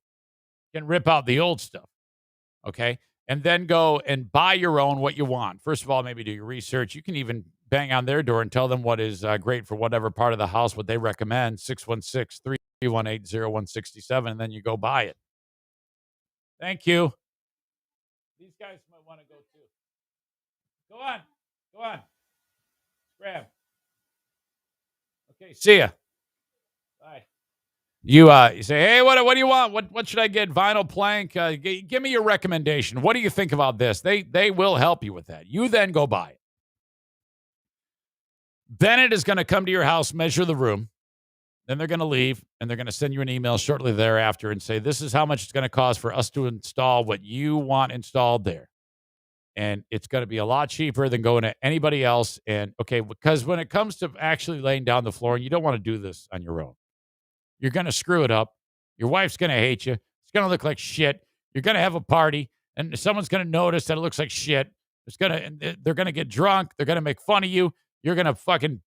rip out the old stuff, okay? And then go and buy your own what you want. First of all, maybe do your research. You can even bang on their door and tell them what is great for whatever part of the house, what they recommend, 616-318-0167, and then you go buy it. Thank you. These guys might want to go too. Go on. Grab. Okay, see ya. Bye. You say, hey, what do you want? What should I get? Vinyl plank? Give me your recommendation. What do you think about this? They will help you with that. You then go buy it. Bennett is going to come to your house, measure the room. Then they're going to leave, and they're going to send you an email shortly thereafter and say, this is how much it's going to cost for us to install what you want installed there. And it's going to be a lot cheaper than going to anybody else. And, okay, because when it comes to actually laying down the floor, and you don't want to do this on your own. You're going to screw it up. Your wife's going to hate you. It's going to look like shit. You're going to have a party, and someone's going to notice that it looks like shit. They're going to get drunk. They're going to make fun of you. You're going to fucking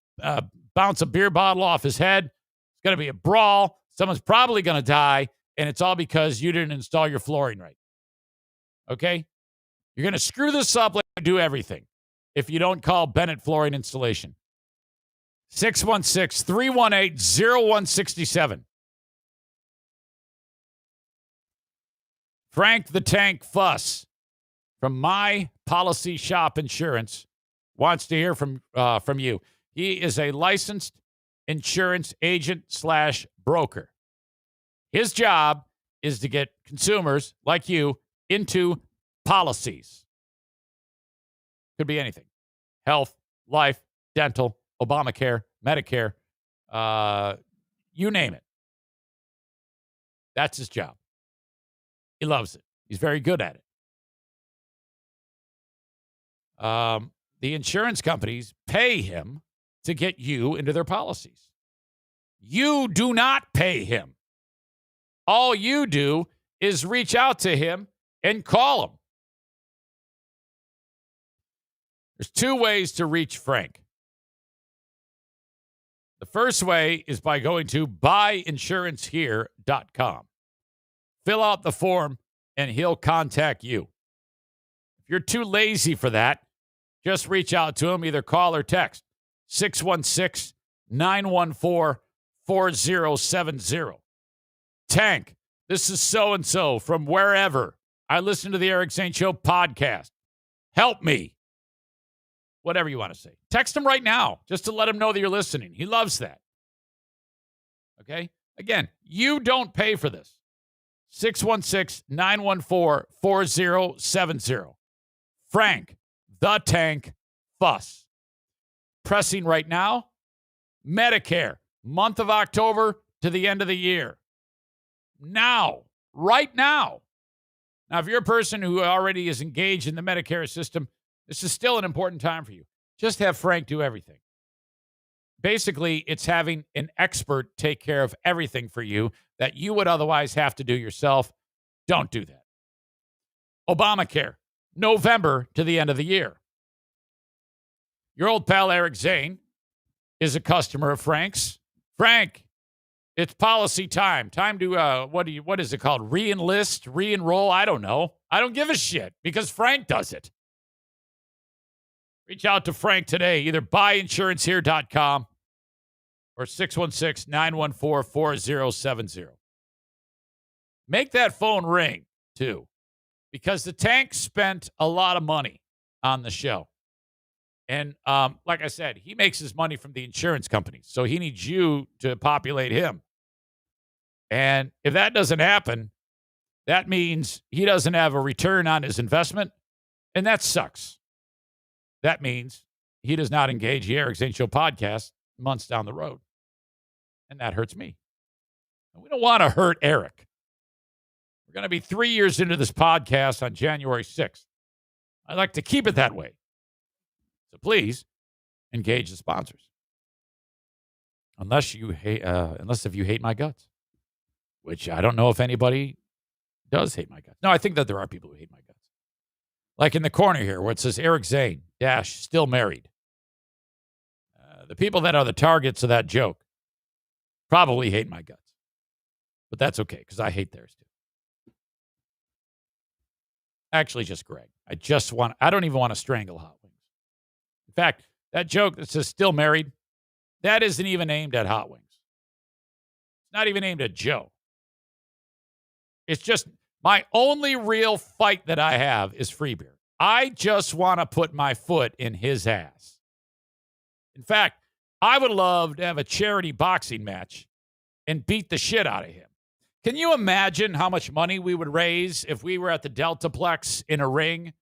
bounce a beer bottle off his head. It's going to be a brawl. Someone's probably going to die, and it's all because you didn't install your flooring right. Okay? You're going to screw this up like you do everything if you don't call Bennett Flooring Installation. 616-318-0167. Frank the Tank Fuss from My Policy Shop Insurance wants to hear from you. He is a licensed insurance agent / broker. His job is to get consumers like you into policies. Could be anything. Health, life, dental, Obamacare, Medicare, you name it. That's his job. He loves it. He's very good at it. The insurance companies pay him to get you into their policies. You do not pay him. All you do is reach out to him and call him. There's two ways to reach Frank. The first way is by going to buyinsurancehere.com. Fill out the form, and he'll contact you. If you're too lazy for that, just reach out to him, either call or text 616-914-4070. Tank, this is so-and-so from wherever. I listen to the Eric Zane Show podcast. Help me. Whatever you want to say. Text him right now just to let him know that you're listening. He loves that. Okay? Again, you don't pay for this. 616-914-4070. Frank, the Tank Fuss. Pressing right now, Medicare, month of October to the end of the year. Now, right now. Now, if you're a person who already is engaged in the Medicare system, this is still an important time for you. Just have Frank do everything. Basically, it's having an expert take care of everything for you that you would otherwise have to do yourself. Don't do that. Obamacare, November to the end of the year. Your old pal Eric Zane is a customer of Frank's. Frank, it's policy time. Time to, what is it called? Re-enlist, re-enroll? I don't know. I don't give a shit because Frank does it. Reach out to Frank today, either buyinsurancehere.com or 616-914-4070. Make that phone ring, too, because the Tank spent a lot of money on the show. And like I said, he makes his money from the insurance companies, so he needs you to populate him. And if that doesn't happen, that means he doesn't have a return on his investment, and that sucks. That means he does not engage the Eric Zane Show podcast months down the road. And that hurts me. And we don't want to hurt Eric. We're going to be 3 years into this podcast on January 6th. I'd like to keep it that way. So please engage the sponsors. Unless if you hate my guts, which I don't know if anybody does hate my guts. No, I think that there are people who hate my guts. Like in the corner here where it says Eric Zane, still married. The people that are the targets of that joke probably hate my guts. But that's okay, because I hate theirs too. Actually, just Greg. I don't even want to strangle Hot Wings. In fact, that joke that says still married, that isn't even aimed at Hot Wings. It's not even aimed at Joe. It's just my only real fight that I have is free beer. I just want to put my foot in his ass. In fact, I would love to have a charity boxing match and beat the shit out of him. Can you imagine how much money we would raise if we were at the Deltaplex in a ring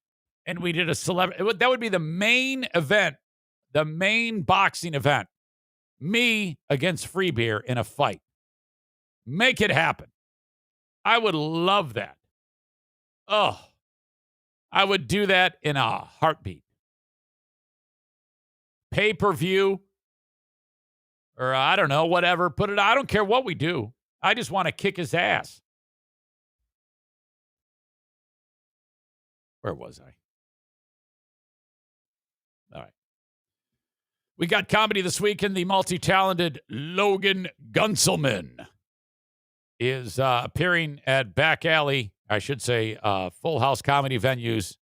and we did a celebrity? That would be the main event, the main boxing event. Me against free beer in a fight. Make it happen. I would love that. Oh, I would do that in a heartbeat. Pay-per-view, or I don't know, whatever. Put it. I don't care what we do. I just want to kick his ass. Where was I? All right. We got comedy this weekend. The multi-talented Logan Gunselman is appearing at back alley, I should say, Full House comedy venues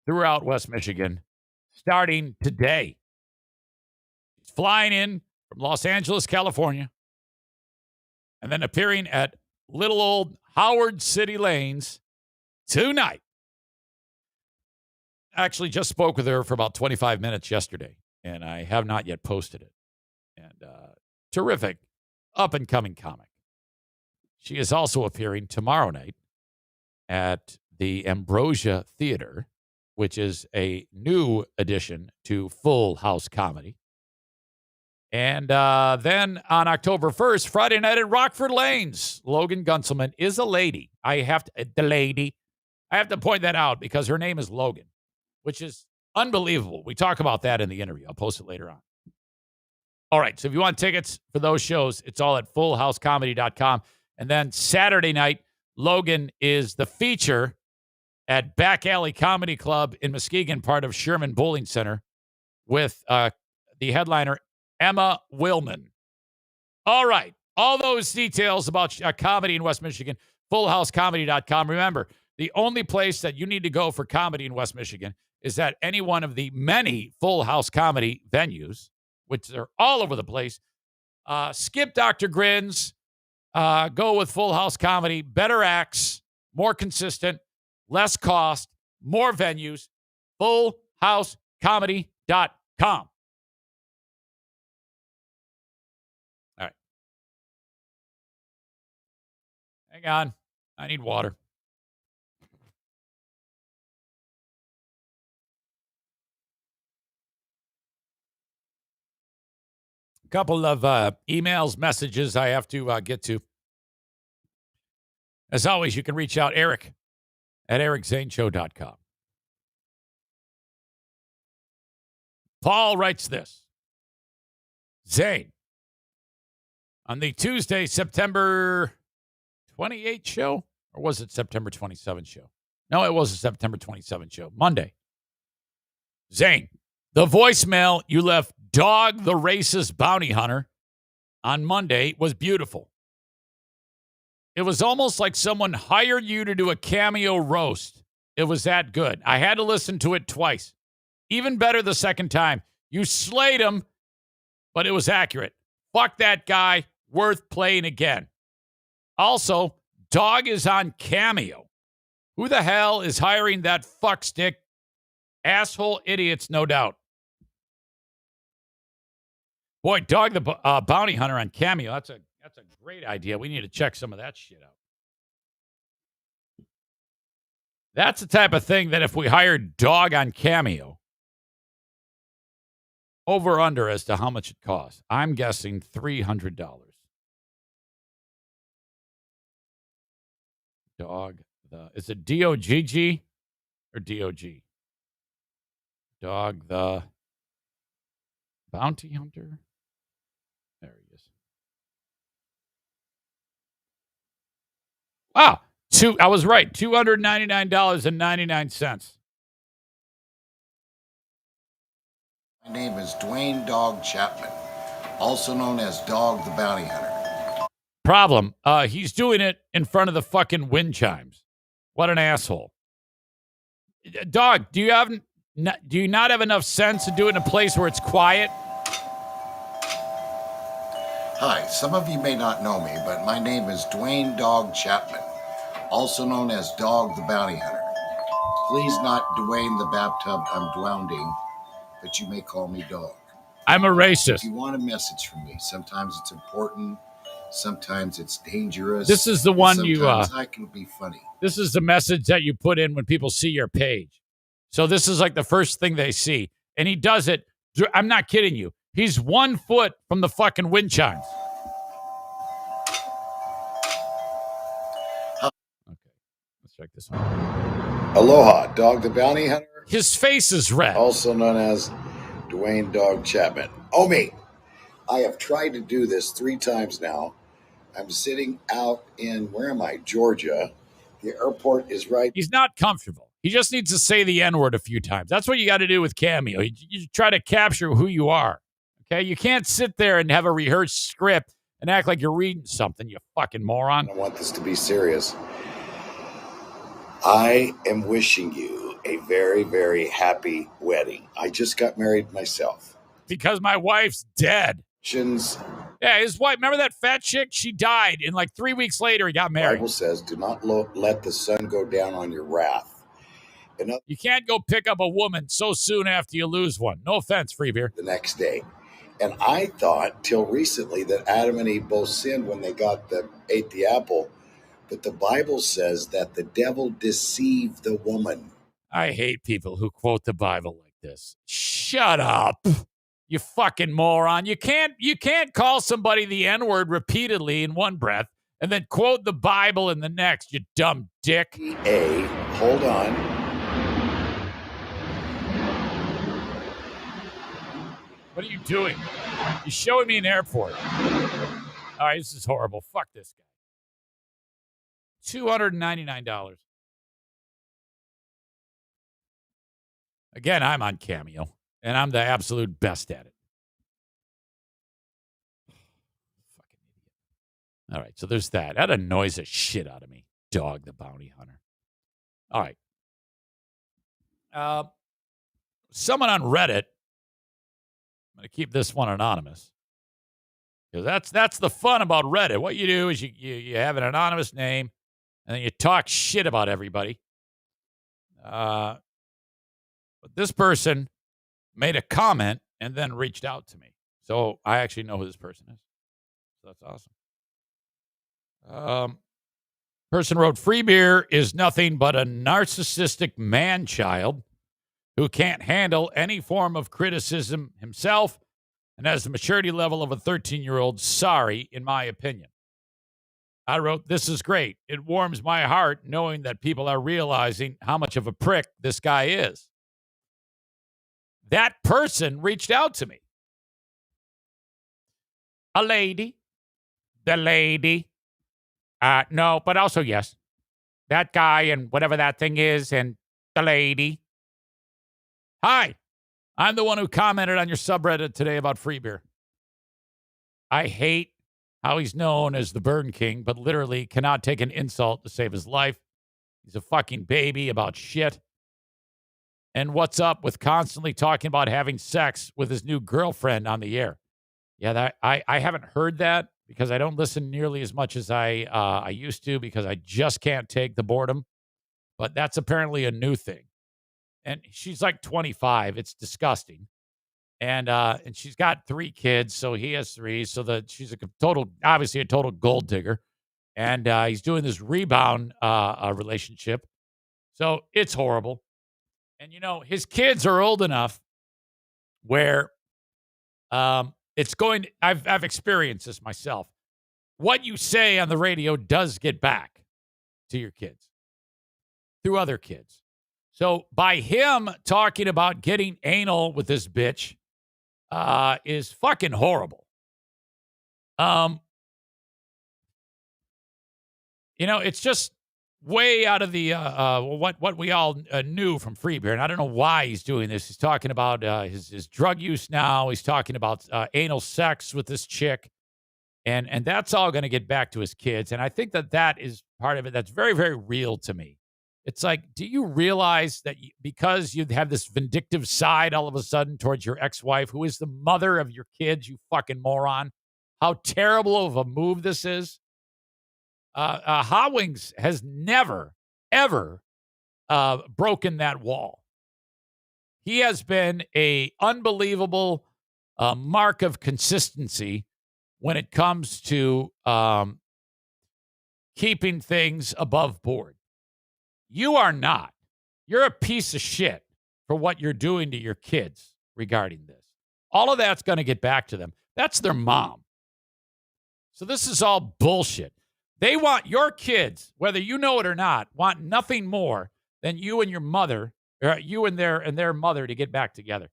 throughout West Michigan, starting today. He's flying in from Los Angeles, California, and then appearing at little old Howard City Lanes tonight. Actually, just spoke with her for about 25 minutes yesterday, and I have not yet posted it. And terrific up-and-coming comic. She is also appearing tomorrow night at the Ambrosia Theater, which is a new addition to Full House Comedy. And then on October 1st, Friday night at Rockford Lanes, Logan Gunselman is a lady. I have to point that out because her name is Logan, which is unbelievable. We talk about that in the interview. I'll post it later on. All right, so if you want tickets for those shows, it's all at fullhousecomedy.com. And then Saturday night, Logan is the feature at Back Alley Comedy Club in Muskegon, part of Sherman Bowling Center, with the headliner, Emma Willman. All right, all those details about comedy in West Michigan, fullhousecomedy.com. Remember, the only place that you need to go for comedy in West Michigan is at any one of the many Full House comedy venues, which are all over the place. Skip Dr. Grins. Go with Full House Comedy. Better acts, more consistent, less cost, more venues. FullHouseComedy.com. All right. Hang on. I need water. A couple of emails, messages I have to get to. As always, you can reach out, Eric, at ericzaneshow.com. Paul writes this. Zane, on the Tuesday, September 28th show, or was it September 27th show? No, it was a September 27th show. Monday. Zane, the voicemail you left Dog the Racist Bounty Hunter on Monday was beautiful. It was almost like someone hired you to do a cameo roast. It was that good. I had to listen to it twice. Even better the second time. You slayed him, but it was accurate. Fuck that guy. Worth playing again. Also, Dog is on Cameo. Who the hell is hiring that fuckstick? Asshole idiots, no doubt. Boy, Dog the Bounty Hunter on Cameo. That's a great idea. We need to check some of that shit out. That's the type of thing that if we hired Dog on Cameo, over under as to how much it costs. I'm guessing $300. Dog the, is it D-O-G-G or D-O-G? Dog the Bounty Hunter. There he is. Wow. I was right. $299.99. My name is Dwayne Dog Chapman, also known as Dog the Bounty Hunter. Problem. He's doing it in front of the fucking wind chimes. What an asshole. Dog, do you not have enough sense to do it in a place where it's quiet? Hi, some of you may not know me, but my name is Dwayne Dog Chapman, also known as Dog the Bounty Hunter. Please not Dwayne the Bathtub I'm drowning, but you may call me Dog. I'm a racist. If you want a message from me, sometimes it's important, sometimes it's dangerous. This is the one sometimes I can be funny. This is the message that you put in when people see your page. So this is like the first thing they see. And he does it. I'm not kidding you. He's 1 foot from the fucking wind chimes. Okay, let's check this one. Aloha, Dog the Bounty Hunter. His face is red. Also known as Dwayne Dog Chapman. Oh, me. I have tried to do this 3 times now. I'm sitting out in, where am I? Georgia. The airport is right. He's not comfortable. He just needs to say the N-word a few times. That's what you got to do with Cameo. You try to capture who you are. Okay? You can't sit there and have a rehearsed script and act like you're reading something, you fucking moron. I want this to be serious. I am wishing you a very, very happy wedding. I just got married myself. Because my wife's dead. Yeah, his wife, remember that fat chick? She died, and like 3 weeks later, he got The married. Bible says, do not let the sun go down on your wrath. You can't go pick up a woman so soon after you lose one. No offense, free beer. The next day. And I thought till recently that Adam and Eve both sinned when they ate the apple. But the Bible says that the devil deceived the woman. I hate people who quote the Bible like this. Shut up, you fucking moron. You can't call somebody the N-word repeatedly in one breath and then quote the Bible in the next, you dumb dick. Hold on. What are you doing? You're showing me an airport. All right, this is horrible. Fuck this guy. $299. Again, I'm on Cameo, and I'm the absolute best at it. Fucking idiot. All right, so there's that. That annoys the shit out of me. Dog the bounty hunter. All right. Someone on Reddit, I'm going to keep this one anonymous, because that's the fun about Reddit. What you do is you have an anonymous name, and then you talk shit about everybody. But this person made a comment and then reached out to me. So I actually know who this person is. So that's awesome. Person wrote, free beer is nothing but a narcissistic man-child who can't handle any form of criticism himself and has the maturity level of a 13-year-old. Sorry, in my opinion. I wrote, this is great. It warms my heart knowing that people are realizing how much of a prick this guy is. That person reached out to me. A lady. The lady. No, but also yes. That guy and whatever that thing is and the lady. Hi. I'm the one who commented on your subreddit today about free beer. I hate how he's known as the Burn King, but literally cannot take an insult to save his life. He's a fucking baby about shit. And what's up with constantly talking about having sex with his new girlfriend on the air? Yeah, I haven't heard that because I don't listen nearly as much as I used to because I just can't take the boredom. But that's apparently a new thing. And she's like 25. It's disgusting. And she's got 3 kids, so he has 3. So she's obviously a total gold digger. And he's doing this rebound relationship. So it's horrible. And, his kids are old enough where it's going – I've experienced this myself. What you say on the radio does get back to your kids through other kids. So by him talking about getting anal with this bitch is fucking horrible. It's just way out of the what we all knew from free beer, and I don't know why he's doing this. He's talking about his drug use now. He's talking about anal sex with this chick, and that's all going to get back to his kids. And I think that is part of it. That's very, very real to me. It's like, do you realize that because you have this vindictive side all of a sudden towards your ex-wife, who is the mother of your kids, you fucking moron, how terrible of a move this is? Hot Wings has never, ever broken that wall. He has been a unbelievable mark of consistency when it comes to keeping things above board. You are not. You're a piece of shit for what you're doing to your kids regarding this. All of that's going to get back to them. That's their mom. So this is all bullshit. They want your kids, whether you know it or not, want nothing more than you and your mother, or you and their mother to get back together.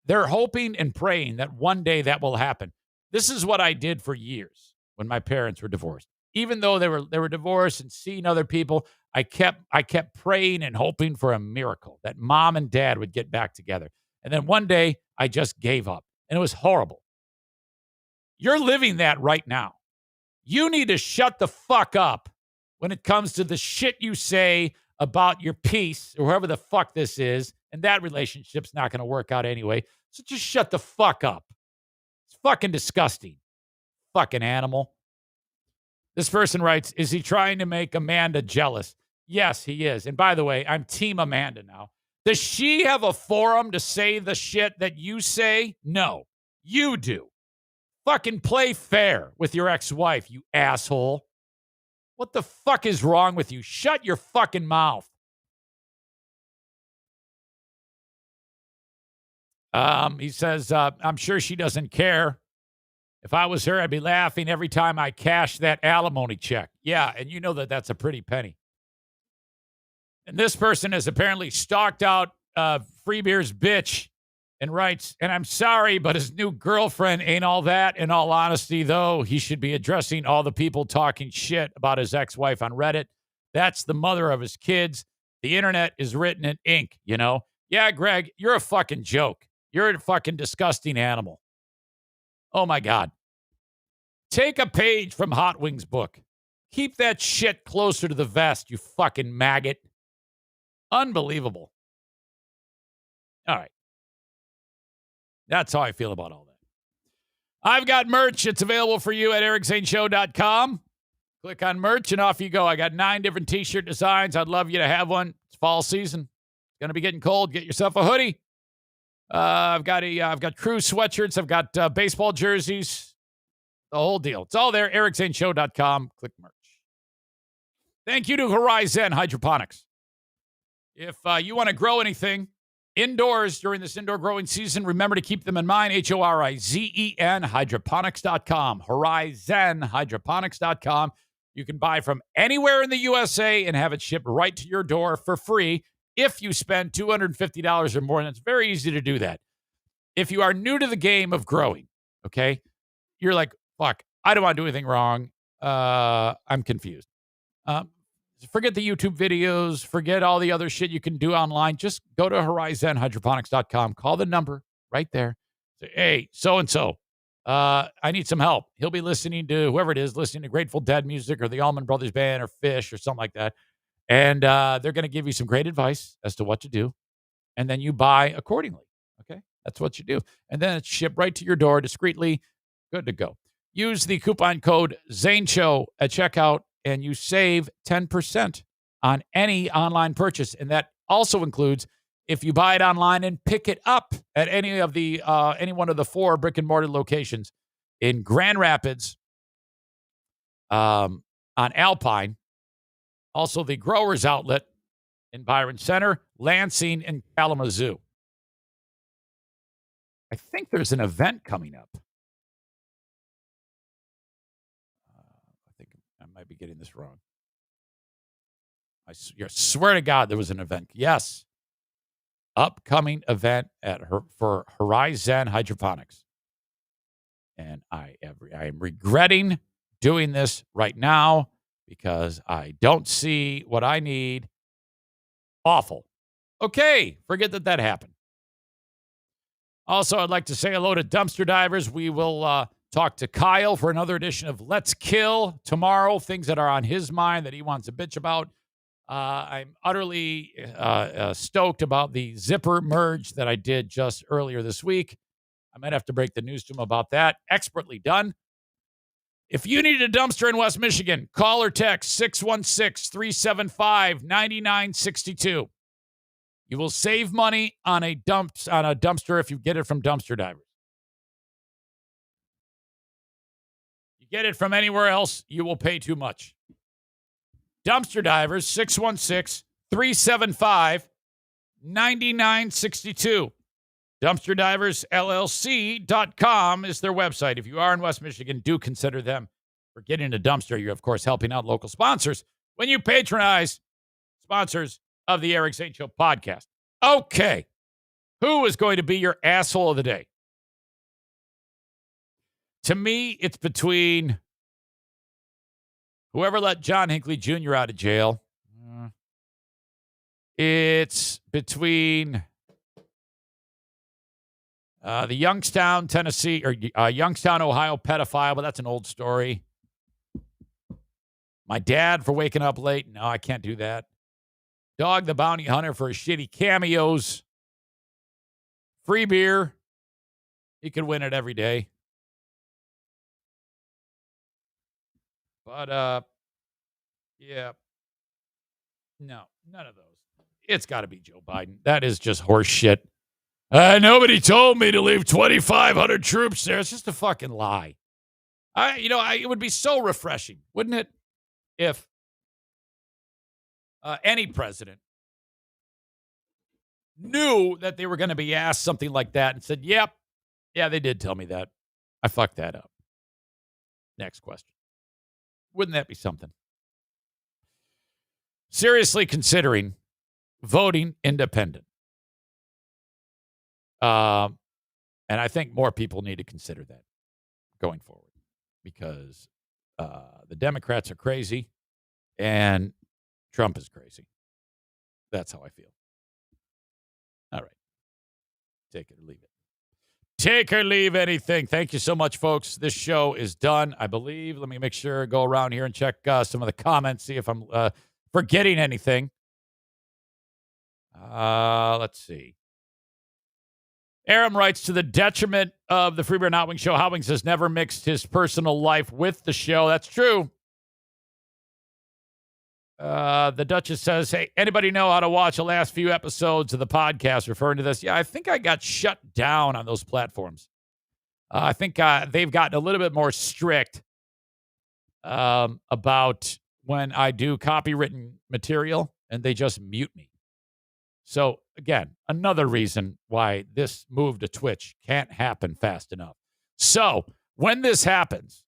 They're hoping and praying that one day that will happen. This is what I did for years. when my parents were divorced. Even though they were divorced and seeing other people, I kept praying and hoping for a miracle that mom and dad would get back together. And then one day I just gave up, and it was horrible. You're living that right now. You need to shut the fuck up when it comes to the shit you say about your piece or whoever the fuck this is, and that relationship's not going to work out anyway. So just shut the fuck up. It's fucking disgusting. Fucking animal. This person writes, is he trying to make Amanda jealous? Yes, he is. And by the way, I'm Team Amanda now. Does she have a forum to say the shit that you say? No, you do. Fucking play fair with your ex-wife, you asshole. What the fuck is wrong with you? Shut your fucking mouth. He says, I'm sure she doesn't care. If I was her, I'd be laughing every time I cash that alimony check. Yeah, and you know that that's a pretty penny. And this person has apparently stalked out Freebeer's bitch and writes, and I'm sorry, but his new girlfriend ain't all that. In all honesty, though, he should be addressing all the people talking shit about his ex-wife on Reddit. That's the mother of his kids. The internet is written in ink, you know? Yeah, Greg, you're a fucking joke. You're a fucking disgusting animal. Oh, my God. Take a page from Hot Wings' book. Keep that shit closer to the vest, you fucking maggot. Unbelievable. All right. That's how I feel about all that. I've got merch. It's available for you at ericzaneshow.com. Click on merch and off you go. I got 9 different t-shirt designs. I'd love you to have one. It's fall season. It's going to be getting cold. Get yourself a hoodie. I've got crew sweatshirts. I've got baseball jerseys. The whole deal. It's all there. ericzaneshow.com. Click merch. Thank you to Horizon Hydroponics. If you want to grow anything indoors during this indoor growing season, remember to keep them in mind. Horizen hydroponics.com. Horizon hydroponics.com. You can buy from anywhere in the USA and have it shipped right to your door for free if you spend $250 or more. And it's very easy to do that. If you are new to the game of growing, okay, you're like, fuck, I don't want to do anything wrong. I'm confused. Forget the YouTube videos. Forget all the other shit you can do online. Just go to horizonhydroponics.com. Call the number right there. Say, hey, so-and-so, I need some help. He'll be listening to whoever it is, listening to Grateful Dead music or the Allman Brothers Band or Fish or something like that. And they're going to give you some great advice as to what to do. And then you buy accordingly. Okay? That's what you do. And then it's shipped right to your door discreetly. Good to go. Use the coupon code ZaneShow at checkout, and you save 10% on any online purchase. And that also includes if you buy it online and pick it up at any one of the 4 brick and mortar locations in Grand Rapids, on Alpine, also the Growers Outlet in Byron Center, Lansing, and Kalamazoo. I think there's an event coming up. I think I might be getting this wrong. I swear to God there was an event. Yes. Upcoming event for Horizon Hydroponics. And I am regretting doing this right now because I don't see what I need. Awful. Okay, forget that happened. Also, I'd like to say hello to Dumpster Divers. We will talk to Kyle for another edition of Let's Kill tomorrow. Things that are on his mind that he wants to bitch about. I'm utterly stoked about the zipper merge that I did just earlier this week. I might have to break the news to him about that. Expertly done. If you need a dumpster in West Michigan, call or text 616-375-9962. You will save money on a dumpster if you get it from Dumpster Divers. You get it from anywhere else, you will pay too much. Dumpster Divers, 616-375-9962. DumpsterDiversLLC.com is their website. If you are in West Michigan, do consider them for getting a dumpster. You're, of course, helping out local sponsors when you patronize sponsors of the Eric Zane Show podcast. Okay. Who is going to be your asshole of the day? To me, it's between Whoever let John Hinckley Jr. out of jail, it's between the Youngstown, Tennessee, or Youngstown, Ohio pedophile, but that's an old story. My dad for waking up late. No, I can't do that. Dog the Bounty Hunter for his shitty cameos. Free beer. He could win it every day. But, yeah. No, none of those. It's got to be Joe Biden. That is just horse shit. Nobody told me to leave 2,500 troops there. It's just a fucking lie. It would be so refreshing, wouldn't it, if any president knew that they were going to be asked something like that and said, yep, yeah, they did tell me that. I fucked that up. Next question. Wouldn't that be something? Seriously considering voting independent. And I think more people need to consider that going forward because the Democrats are crazy and Trump is crazy. That's how I feel. All right. Take it or leave it. Take or leave anything. Thank you so much, folks. This show is done, I believe. Let me make sure, go around here and check some of the comments, see if I'm forgetting anything. Let's see. Aram writes, to the detriment of the Free Beer and Hot Wings show, Hot Wings has never mixed his personal life with the show. That's true. The Duchess says, hey, anybody know how to watch the last few episodes of the podcast referring to this? Yeah, I think I got shut down on those platforms. I think they've gotten a little bit more strict about when I do copywritten material, and they just mute me. So, again, another reason why this move to Twitch can't happen fast enough. So, when this happens,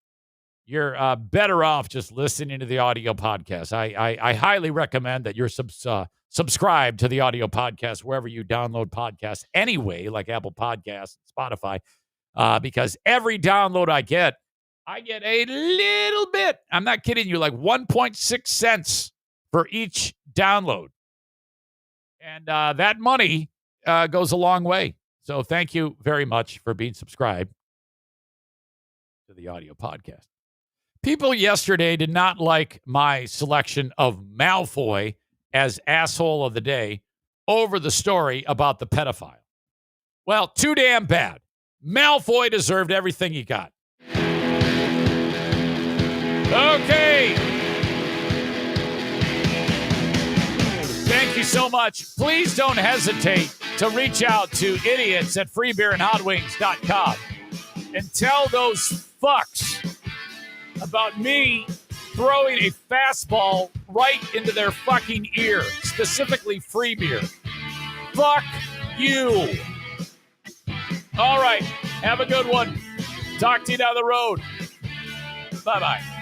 you're better off just listening to the audio podcast. I highly recommend that you're subscribed to the audio podcast wherever you download podcasts anyway, like Apple Podcasts, Spotify, because every download I get a little bit. I'm not kidding you, like 1.6 cents for each download. And that money goes a long way. So thank you very much for being subscribed to the audio podcast. People yesterday did not like my selection of Malfoy as asshole of the day over the story about the pedophile. Well, too damn bad. Malfoy deserved everything he got. Okay. Thank you so much. Please don't hesitate to reach out to idiots at freebeerandhotwings.com and tell those fucks about me throwing a fastball right into their fucking ear, specifically free beer. Fuck you. All right. Have a good one. Talk to you down the road. Bye-bye.